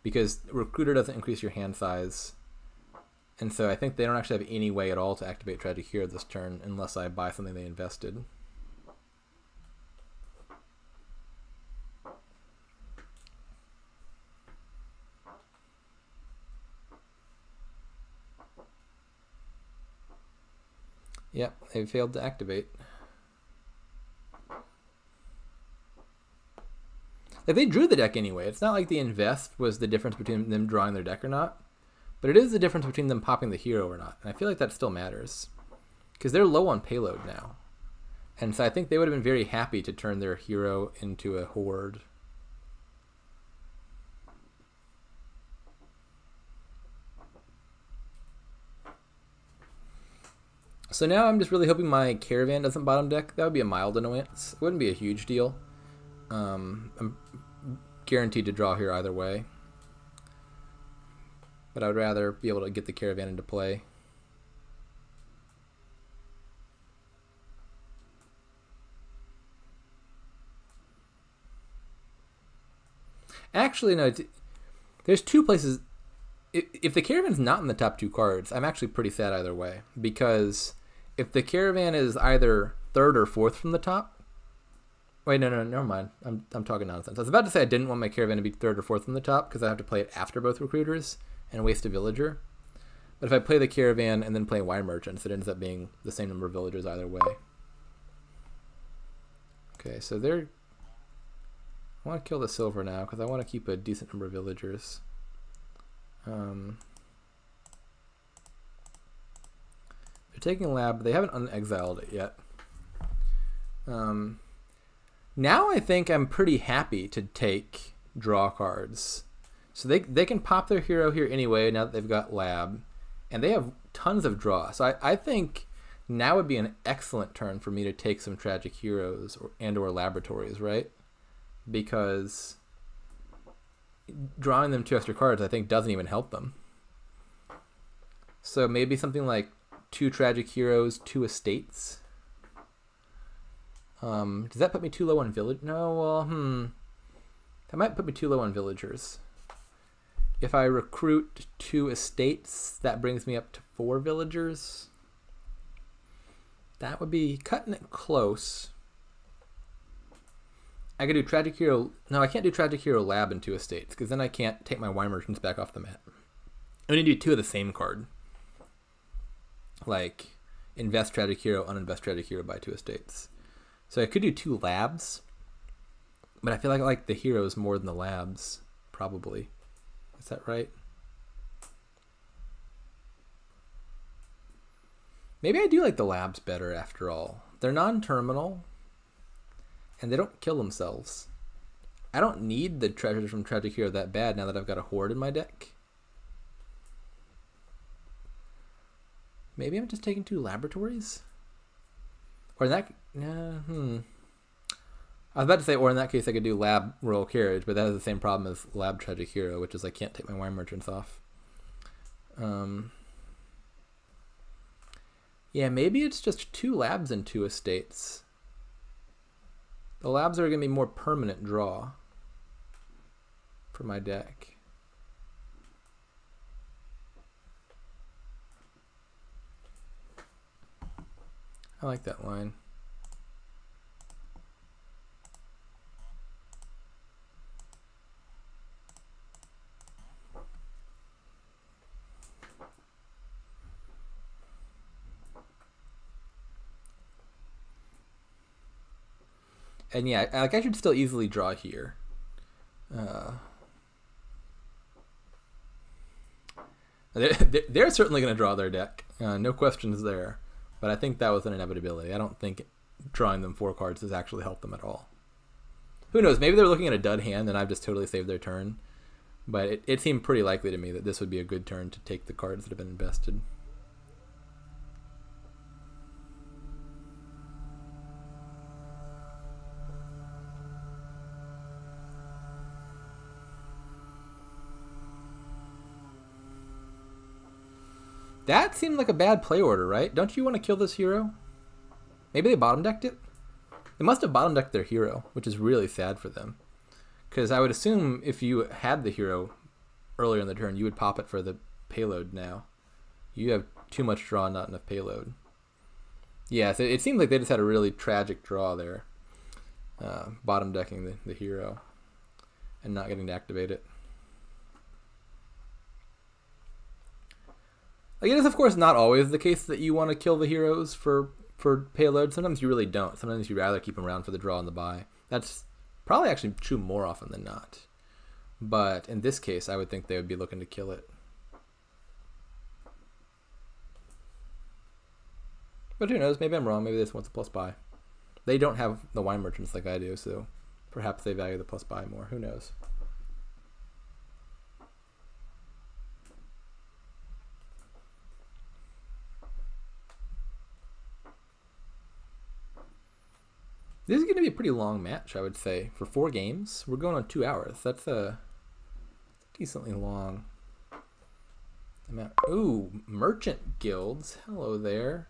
because Recruiter doesn't increase your hand size, and so I think they don't actually have any way at all to activate Tragic Hero this turn unless I buy something they invested. Yep, they failed to activate. Like, they drew the deck anyway. It's not like the invest was the difference between them drawing their deck or not, but it is the difference between them popping the hero or not. And I feel like that still matters, because they're low on payload now. And so I think they would have been very happy to turn their hero into a Horde. So now I'm just really hoping my Caravan doesn't bottom deck. That would be a mild annoyance. It wouldn't be a huge deal. I'm guaranteed to draw here either way, but I would rather be able to get the Caravan into play. Actually, no, there's two places. If the Caravan's not in the top two cards, I'm actually pretty sad either way, because if the Caravan is either third or fourth from the top, wait, no, never mind. I'm talking nonsense. I was about to say I didn't want my Caravan to be third or fourth from the top because I have to play it after both Recruiters and waste a Villager. But if I play the Caravan and then play Wine Merchants, it ends up being the same number of Villagers either way. Okay, so I want to kill the silver now because I want to keep a decent number of Villagers. They're taking Lab, but they haven't unexiled it yet. Now I think I'm pretty happy to take draw cards. So they can pop their hero here anyway now that they've got Lab, and they have tons of draw. So I think now would be an excellent turn for me to take some Tragic Heroes or Laboratories, right? Because drawing them 2 extra cards I think doesn't even help them. So maybe something like 2 Tragic Heroes, 2 Estates. Does that put me too low on village? No, well, that might put me too low on Villagers. If I recruit 2 Estates, that brings me up to 4 Villagers. That would be cutting it close. I could do Tragic Hero. No, I can't do Tragic Hero Lab and 2 Estates, because then I can't take my Wine Merchants back off the mat. I need to do 2 of the same card. Like, invest Tragic Hero, uninvest Tragic Hero, buy 2 Estates. So I could do 2 Labs, but I feel like I like the heroes more than the Labs, probably. Is that right? Maybe I do like the Labs better after all. They're non-terminal, and they don't kill themselves. I don't need the treasures from Tragic Hero that bad now that I've got a Horde in my deck. Maybe I'm just taking 2 Laboratories? Or in that... I was about to say, or in that case I could do Lab Royal Carriage, but that has the same problem as Lab Tragic Hero, which is I can't take my Wine Merchants off. Yeah, maybe it's just 2 Labs and 2 Estates. The Labs are going to be more permanent draw for my deck. I like that line. And yeah, like I should still easily draw here. They're certainly going to draw their deck. No questions there. But I think that was an inevitability. I don't think drawing them 4 cards has actually helped them at all. Who knows? Maybe they're looking at a dud hand and I've just totally saved their turn. But it seemed pretty likely to me that this would be a good turn to take the cards that have been invested. That seemed like a bad play order, right? Don't you want to kill this hero? Maybe they bottom decked it? They must have bottom decked their hero, which is really sad for them. Because I would assume if you had the hero earlier in the turn, you would pop it for the payload now. You have too much draw, not enough payload. Yeah, so it seems like they just had a really tragic draw there. Bottom decking the hero and not getting to activate it. Like, it is, of course, not always the case that you want to kill the heroes for payload. Sometimes you really don't. Sometimes you'd rather keep them around for the draw and the buy. That's probably actually true more often than not. But in this case, I would think they would be looking to kill it. But who knows? Maybe I'm wrong. Maybe this wants a plus buy. They don't have the wine merchants like I do, so perhaps they value the plus buy more. Who knows? This is going to be a pretty long match, I would say, for 4 games. We're going on 2 hours. That's a decently long amount. Ooh, Merchant Guilds. Hello there.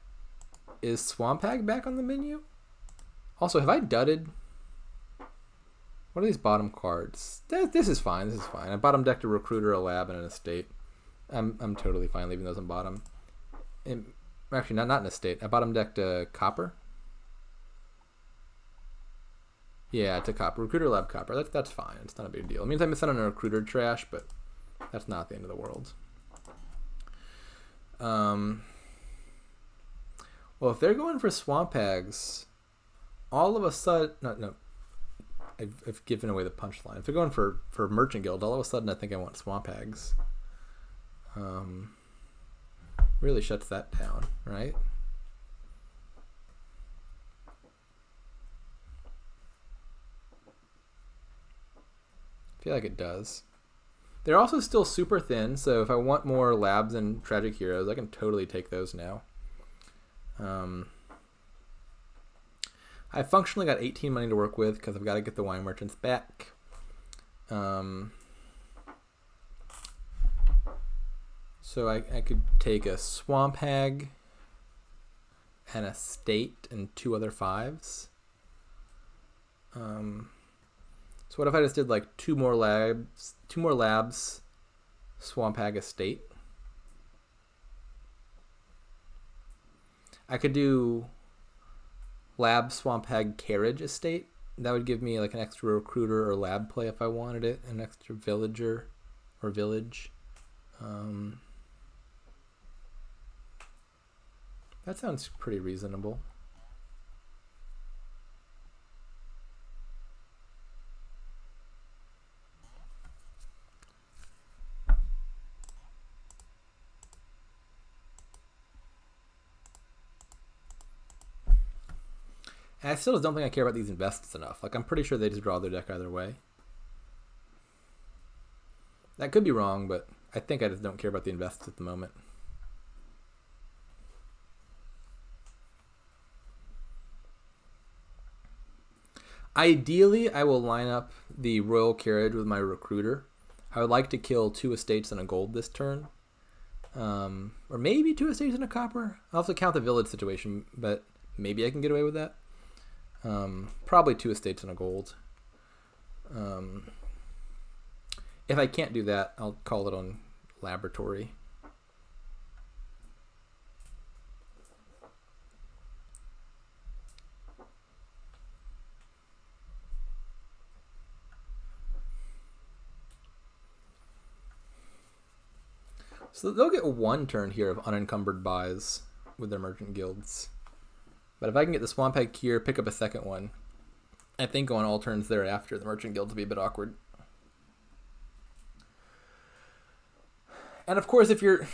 Is Swamp Hag back on the menu? Also, have I dudded? What are these bottom cards? This is fine. This is fine. I bottom decked a Recruiter, a Lab, and an Estate. I'm totally fine leaving those on bottom. Actually, not an Estate. I bottom decked a Copper. Yeah, it's a Copper. Recruiter, Lab, Copper. That's fine. It's not a big deal. It means I miss out on a Recruiter trash, but that's not the end of the world. Well, if they're going for Swamp Hags, all of a sudden... No. I've given away the punchline. If they're going for Merchant Guild, all of a sudden I think I want Swamp Hags. Really shuts that down, right? I feel like it does. They're also still super thin, so if I want more Labs and Tragic Heroes, I can totally take those now. I functionally got 18 money to work with because I've got to get the wine merchants back. So I could take a Swamp Hag and a State and 2 other 5s. So what if I just did like 2 more labs, Swamp Hag, Estate? I could do Lab, Swamp Hag, Carriage, Estate. That would give me like an extra Recruiter or Lab play if I wanted it, an extra Villager or Village. That sounds pretty reasonable. And I still just don't think I care about these invests enough. Like, I'm pretty sure they just draw their deck either way. That could be wrong, but I think I just don't care about the invests at the moment. Ideally, I will line up the Royal Carriage with my Recruiter. I would like to kill 2 estates and a gold this turn. Or maybe 2 estates and a copper. I'll have to count the village situation, but maybe I can get away with that. Probably 2 estates and a gold. If I can't do that, I'll call it on Laboratory. So they'll get 1 turn here of unencumbered buys with their merchant guilds. But if I can get the Swamp Hag here, pick up a second one, I think on all turns thereafter, the merchant guilds will be a bit awkward. And of course, if you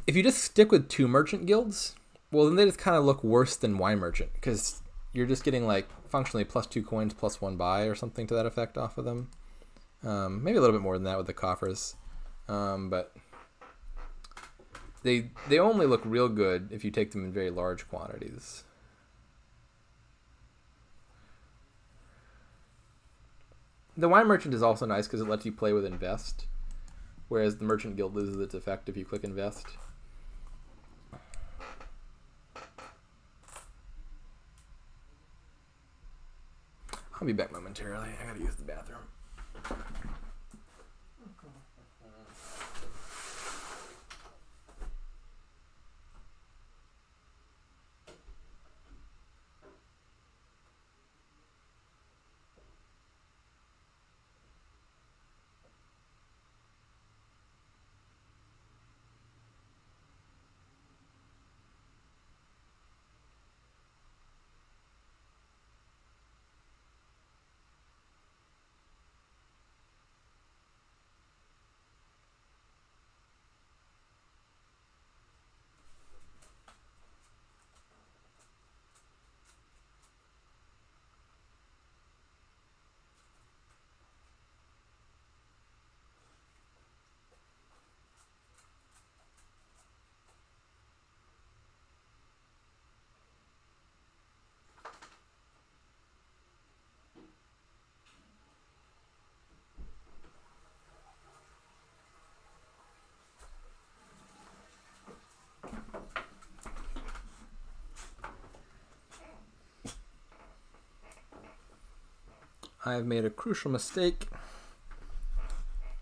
just stick with 2 merchant guilds, well, then they just kind of look worse than wine merchant, because you're just getting like functionally +2 coins +1 buy or something to that effect off of them. Maybe a little bit more than that with the coffers, but they only look real good if you take them in very large quantities. The wine merchant is also nice because it lets you play with invest, whereas the merchant guild loses its effect if you click invest. I'll be back momentarily. I gotta use the bathroom. I have made a crucial mistake.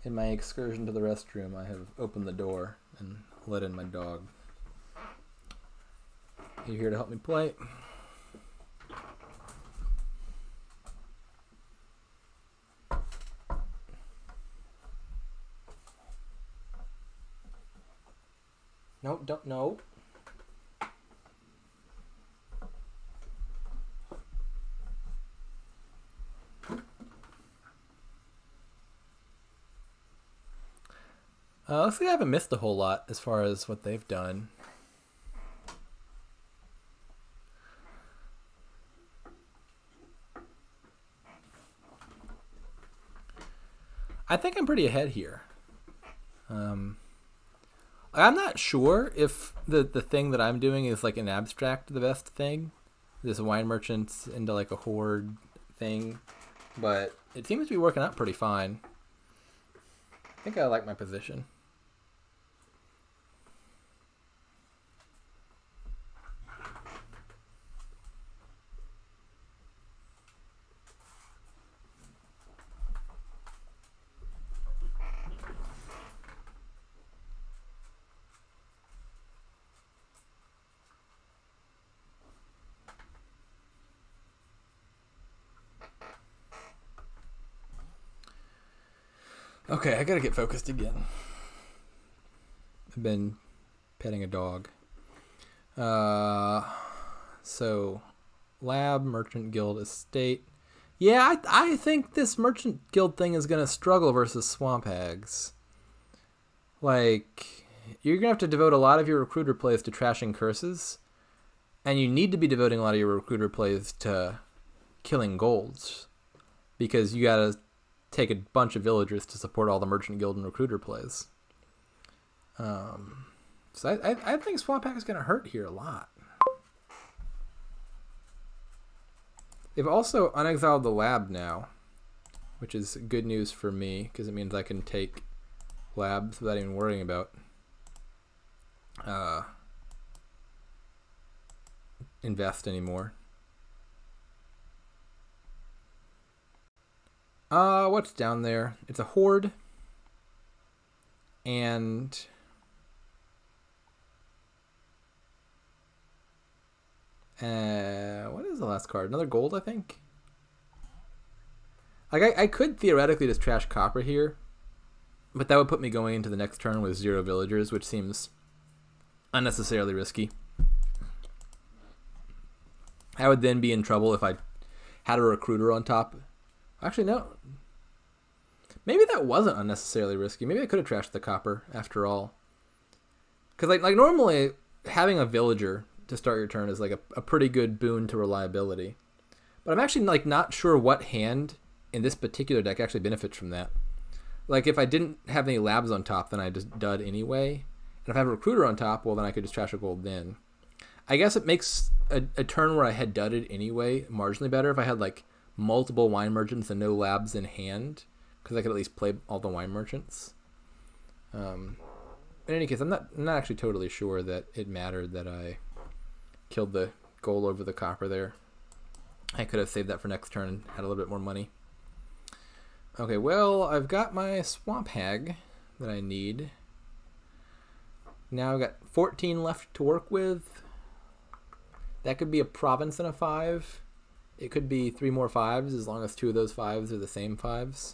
In my excursion to the restroom, I have opened the door and let in my dog. Are you here to help me play? No, don't, no. Looks like I haven't missed a whole lot as far as what they've done. I think I'm pretty ahead here. I'm not sure if the thing that I'm doing is like an abstract the best thing. This wine merchants into like a horde thing. But it seems to be working out pretty fine. I think I like my position. Okay, I gotta get focused again. I've been petting a dog. So, Lab, Merchant Guild, Estate. Yeah, I think this Merchant Guild thing is gonna struggle versus Swamp Hags. Like, you're gonna have to devote a lot of your recruiter plays to trashing curses, and you need to be devoting a lot of your recruiter plays to killing golds, because you gotta take a bunch of villagers to support all the Merchant Guild and recruiter plays. So I think Swamp Hack is going to hurt here a lot. They've also unexiled the lab now, which is good news for me, because it means I can take labs without even worrying about invest anymore. What's down there? It's a horde. And what is the last card? Another gold, I think? Like, I could theoretically just trash copper here, but that would put me going into the next turn with 0 villagers, which seems unnecessarily risky. I would then be in trouble if I had a recruiter on top. Actually, no. Maybe that wasn't unnecessarily risky. Maybe I could have trashed the copper after all. Because like normally having a villager to start your turn is like a pretty good boon to reliability. But I'm actually like not sure what hand in this particular deck actually benefits from that. Like if I didn't have any labs on top, then I just dud anyway. And if I have a recruiter on top, well then I could just trash a gold then. I guess it makes a turn where I had dudded anyway marginally better if I had like multiple wine merchants and no labs in hand, because I could at least play all the wine merchants. In any case, I'm not actually totally sure that it mattered that I killed the gold over the copper there. I could have saved that for next turn and had a little bit more money. Okay, well, I've got my swamp hag that I need. Now I've got 14 left to work with. That could be a province and a 5. It could be 3 more 5s as long as 2 of those 5s are the same 5s.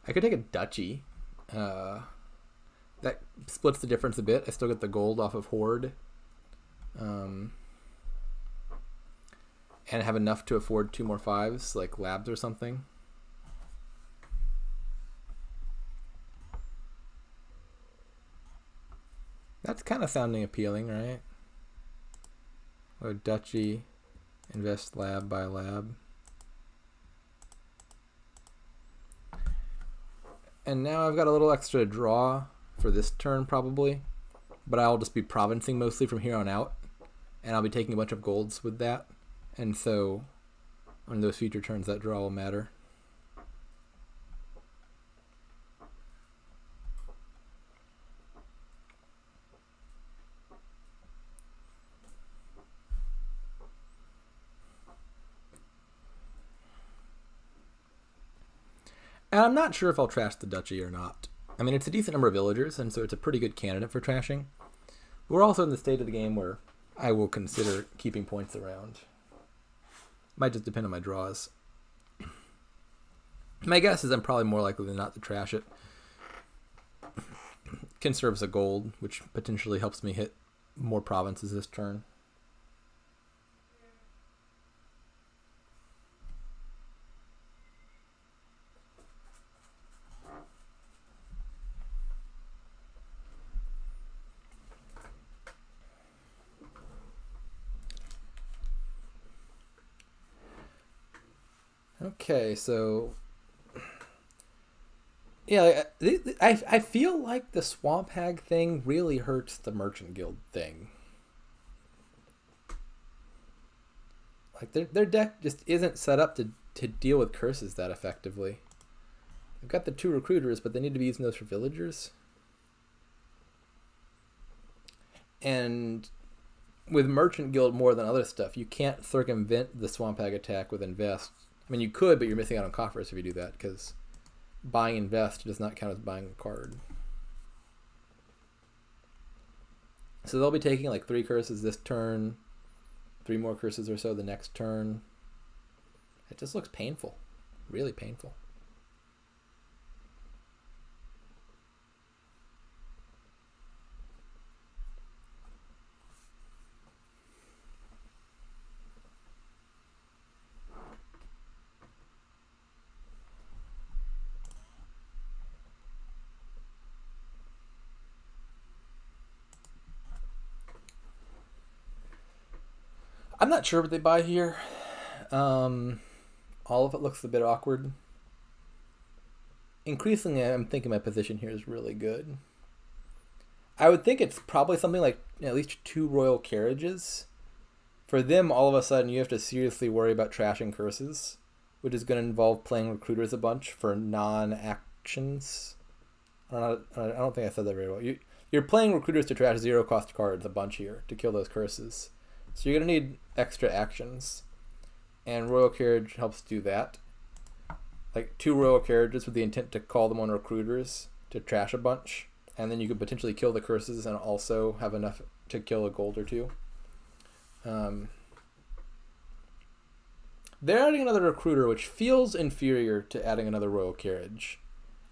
I could take a duchy. That splits the difference a bit. I still get the gold off of Horde. And have enough to afford 2 more 5s, like labs or something. That's kind of sounding appealing, right? Or duchy, invest lab by lab. And now I've got a little extra draw for this turn probably, but I'll just be provincing mostly from here on out, and I'll be taking a bunch of golds with that, and so on those future turns that draw will matter. And I'm not sure if I'll trash the duchy or not. I mean, it's a decent number of villagers, and so it's a pretty good candidate for trashing. We're also in the state of the game where I will consider keeping points around. Might just depend on my draws. My guess is I'm probably more likely than not to trash it. Conserves a gold, which potentially helps me hit more provinces this turn. Okay, so yeah, I feel like the Swamp Hag thing really hurts the Merchant Guild thing. Like their deck just isn't set up to deal with curses that effectively. They've got the 2 recruiters, but they need to be using those for villagers. And with Merchant Guild more than other stuff, you can't circumvent the Swamp Hag attack with invest. I mean, you could, but you're missing out on coffers if you do that, because buying invest does not count as buying a card. So they'll be taking like 3 curses this turn, 3 more curses or so the next turn. It just looks painful, really painful. I'm not sure what they buy here. All of it looks a bit awkward. Increasingly, I'm thinking my position here is really good. I would think it's probably something like at least 2 royal carriages. For them, all of a sudden, you have to seriously worry about trashing curses, which is going to involve playing recruiters a bunch for non-actions. I don't think I said that very well. You're playing recruiters to trash 0-cost cards a bunch here to kill those curses. So you're going to need extra actions, and Royal Carriage helps do that. Like 2 Royal Carriages with the intent to call them on recruiters to trash a bunch, and then you could potentially kill the curses and also have enough to kill a gold or 2. They're adding another recruiter, which feels inferior to adding another Royal Carriage.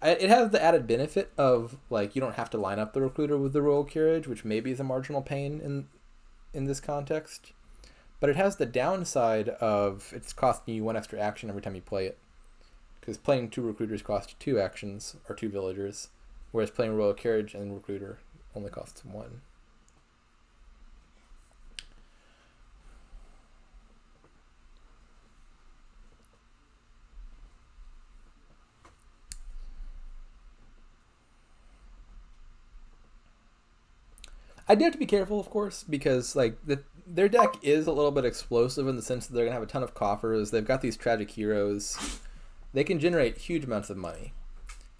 It has the added benefit of, like, you don't have to line up the recruiter with the Royal Carriage, which maybe is a marginal pain in this context, but it has the downside of it's costing you 1 extra action every time you play it, because playing 2 recruiters costs 2 actions or 2 villagers, whereas playing royal carriage and recruiter only costs 1. I do have to be careful, of course, because like their deck is a little bit explosive in the sense that they're gonna have a ton of coffers. They've got these tragic heroes. They can generate huge amounts of money,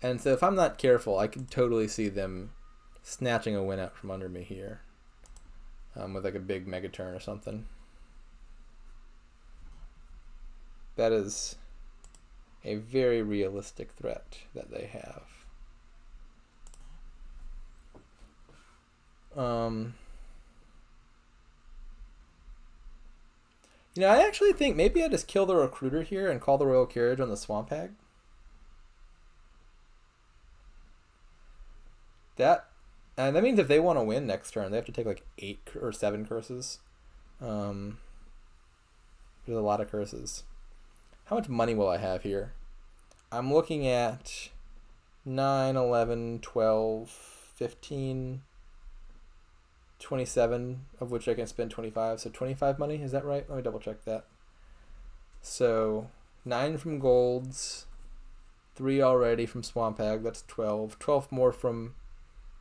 and so if I'm not careful, I could totally see them snatching a win out from under me here, with like a big mega turn or something. That is a very realistic threat that they have. You know, I actually think maybe I just kill the recruiter here and call the royal carriage on the swamp hag. That means if they want to win next turn, they have to take like 8 or 7 curses. There's a lot of curses. How much money will I have here? I'm looking at 9, 11, 12, 15, 27, of which I can spend 25. So 25 money, is that right? Let me double check that. So 9 from golds, 3 already from swamp hag, that's 12. 12 more from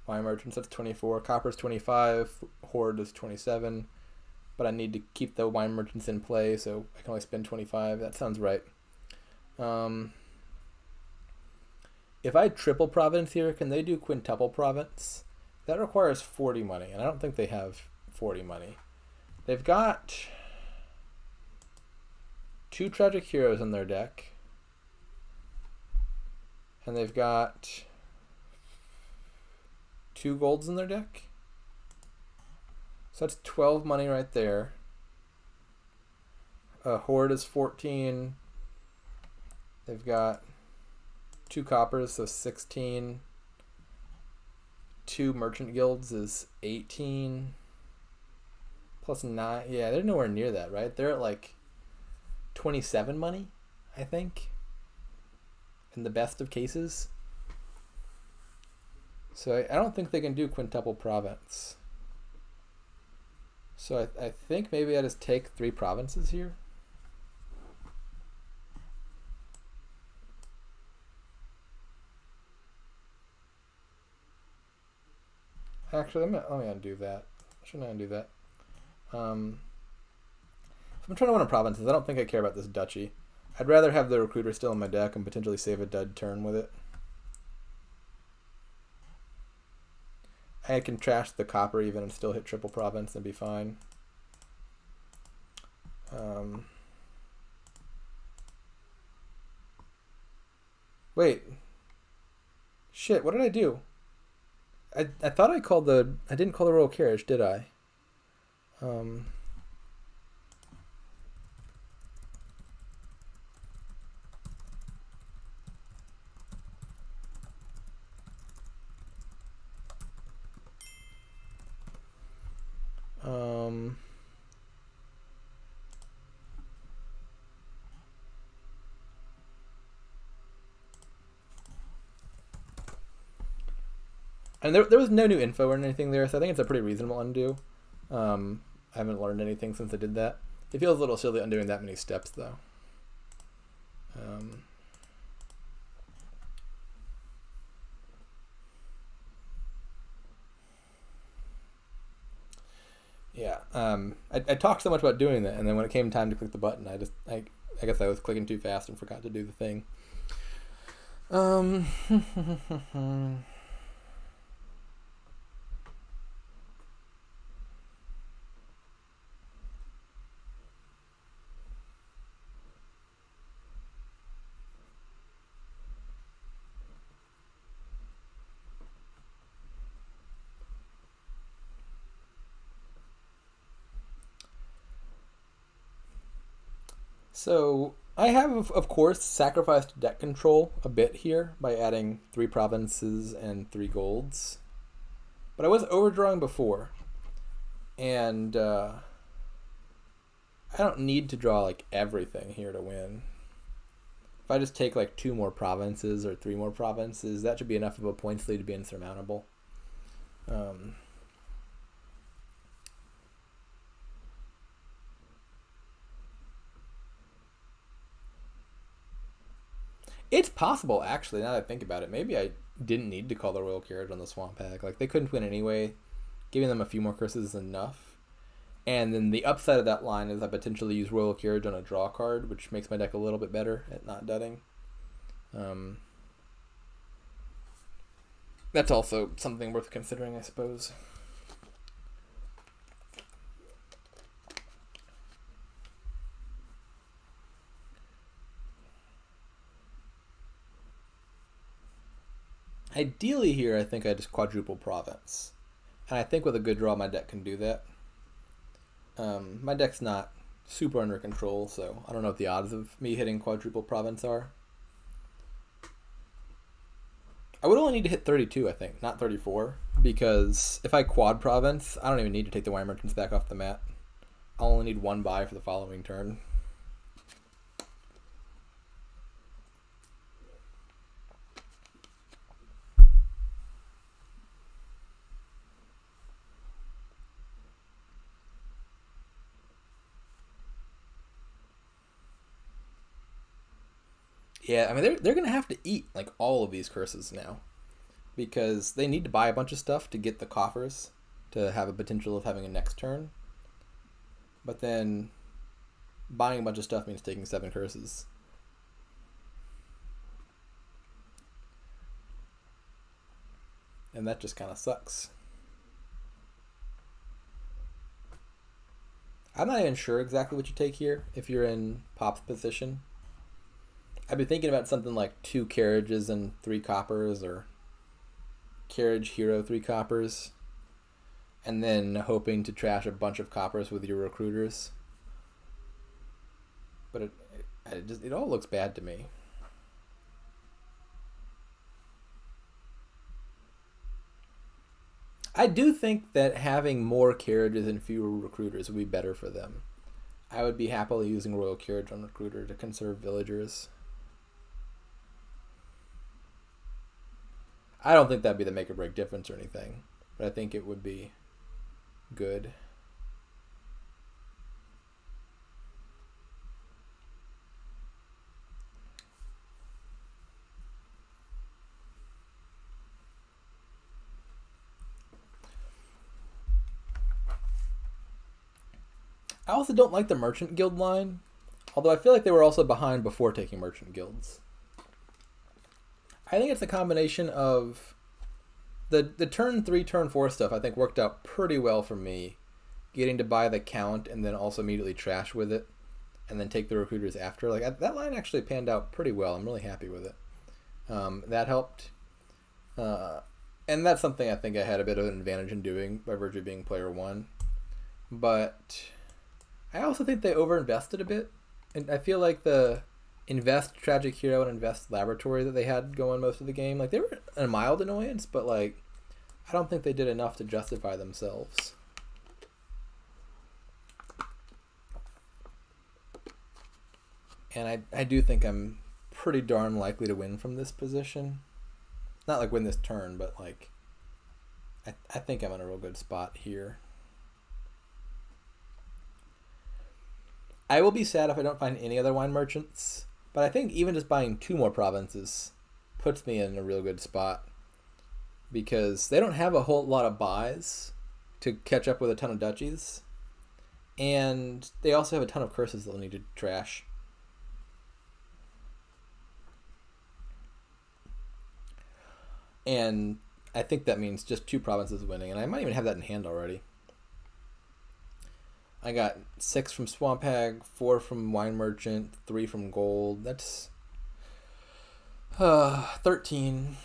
wine merchants, that's 24. Copper's 25, horde is 27. But I need to keep the wine merchants in play, so I can only spend 25. That sounds right. If I triple province here, can they do quintuple province? That requires 40 money, and I don't think they have 40 money. They've got 2 tragic heroes in their deck, and they've got 2 golds in their deck. So that's 12 money right there. Horde is 14. They've got 2 coppers, so 16. 2 merchant guilds is 18. Plus 9. Yeah, they're nowhere near that, right? They're at like 27 money, I think, in the best of cases. So I don't think they can do quintuple province. So I think maybe I just take 3 provinces here. Actually, let me undo that. Shouldn't I undo that? If I'm trying to win a provinces, I don't think I care about this duchy. I'd rather have the recruiter still in my deck and potentially save a dud turn with it. I can trash the copper even and still hit triple province and be fine. Wait. Shit, what did I do? I thought I didn't call the royal carriage, did I? And there was no new info or anything there, so I think it's a pretty reasonable undo. I haven't learned anything since I did that. It feels a little silly undoing that many steps, though. Yeah, I talked so much about doing that, and then when it came time to click the button, I guess I was clicking too fast and forgot to do the thing. So I have, of course, sacrificed deck control a bit here by adding 3 provinces and 3 golds. But I was overdrawing before, and I don't need to draw like everything here to win. If I just take like 2 more provinces or 3 more provinces, that should be enough of a points lead to be insurmountable. It's possible, actually, now that I think about it. Maybe I didn't need to call the Royal Carriage on the Swamp Hag. Like, they couldn't win anyway. Giving them a few more curses is enough. And then the upside of that line is I potentially use Royal Carriage on a draw card, which makes my deck a little bit better at not dudding. That's also something worth considering, I suppose. Ideally here, I think I just quadruple province. And I think with a good draw, my deck can do that. My deck's not super under control, so I don't know what the odds of me hitting quadruple province are. I would only need to hit 32, I think, not 34, because if I quad province, I don't even need to take the Wine Merchants back off the mat. I'll only need 1 buy for the following turn. Yeah, I mean, they're going to have to eat, like, all of these curses now. Because they need to buy a bunch of stuff to get the coffers to have a potential of having a next turn. But then buying a bunch of stuff means taking 7 curses. And that just kind of sucks. I'm not even sure exactly what you take here if you're in Pop's position. I've been thinking about something like 2 carriages and 3 coppers, or carriage, hero, 3 coppers, and then hoping to trash a bunch of coppers with your recruiters. But it all looks bad to me. I do think that having more carriages and fewer recruiters would be better for them. I would be happily using Royal Carriage on recruiter to conserve villagers. I don't think that'd be the make or break difference or anything, but I think it would be good. I also don't like the Merchant Guild line, although I feel like they were also behind before taking Merchant Guilds. I think it's a combination of the turn 3, turn 4 stuff I think worked out pretty well for me. Getting to buy the Count and then also immediately trash with it and then take the recruiters after. Like, that line actually panned out pretty well. I'm really happy with it. That helped. And that's something I think I had a bit of an advantage in doing by virtue of being player 1. But I also think they overinvested a bit. And I feel like the invest Tragic Hero and invest Laboratory that they had going most of the game, like, they were a mild annoyance, but like, I don't think they did enough to justify themselves. And I do think I'm pretty darn likely to win from this position. Not like win this turn, but like, I think I'm in a real good spot here. I will be sad if I don't find any other Wine Merchants, but I think even just buying 2 more provinces puts me in a real good spot, because they don't have a whole lot of buys to catch up with a ton of duchies, and they also have a ton of curses they'll need to trash. And I think that means just 2 provinces winning, and I might even have that in hand already. I got 6 from Swamp Hag, 4 from Wine Merchant, 3 from Gold. That's 13.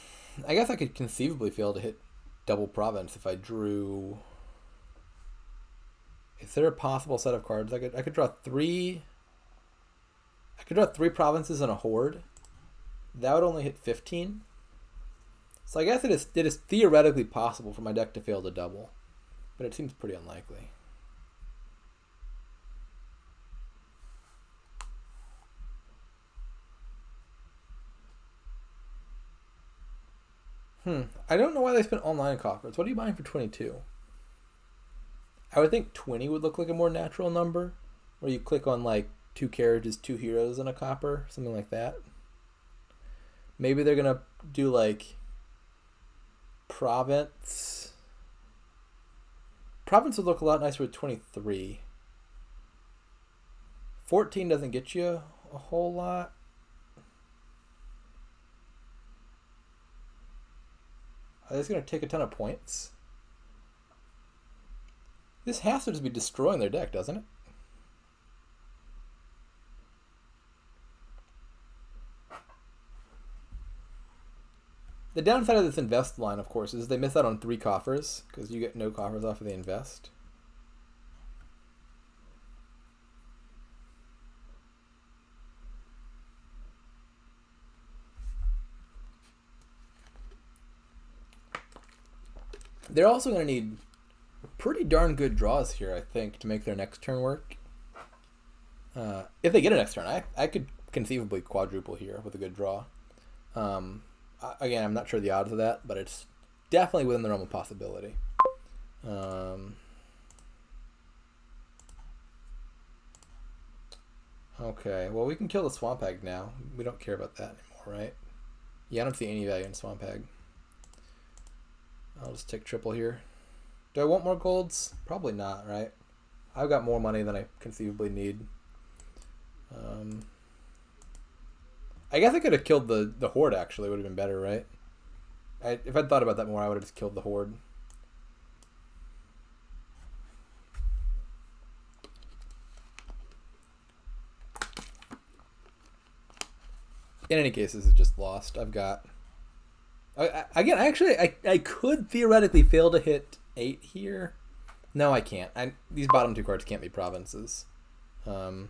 I guess I could conceivably fail to hit double province if I drew. Is there a possible set of cards I could draw 3? I could draw 3 provinces and a horde. That would only hit 15. So I guess it is theoretically possible for my deck to fail to double, but it seems pretty unlikely. I don't know why they spent online coffers. What are you buying for 22? I would think 20 would look like a more natural number, where you click on like 2 carriages, 2 heroes, and a copper, something like that. Maybe they're gonna do like Province. Province would look a lot nicer with 23. 14 doesn't get you a whole lot. It's going to take a ton of points. This has to just be destroying their deck, doesn't it? The downside of this invest line, of course, is they miss out on 3 coffers, because you get no coffers off of the invest. They're also going to need pretty darn good draws here, I think, to make their next turn work. If they get a next turn, I could conceivably quadruple here with a good draw. Again, I'm not sure the odds of that, but it's definitely within the realm of possibility. Okay, well, we can kill the Swamp Hag now. We don't care about that anymore, right? Yeah, I don't see any value in Swamp Hag. I'll just take triple here. Do I want more golds? Probably not, right? I've got more money than I conceivably need. I guess I could have killed the Horde, actually. Would have been better, right? If I'd thought about that more, I would have just killed the Horde. In any case, this is just lost. I've got... Again, I could theoretically fail to hit 8 here. No, I can't. These bottom 2 cards can't be provinces. So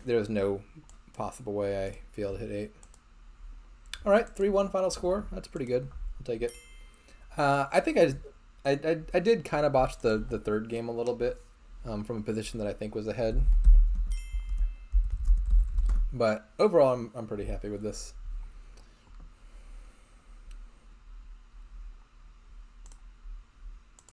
there's no possible way I fail to hit 8. All right, 3-1 final score. That's pretty good. I'll take it. I think I did kind of botch the third game a little bit from a position that I think was ahead. But overall, I'm pretty happy with this.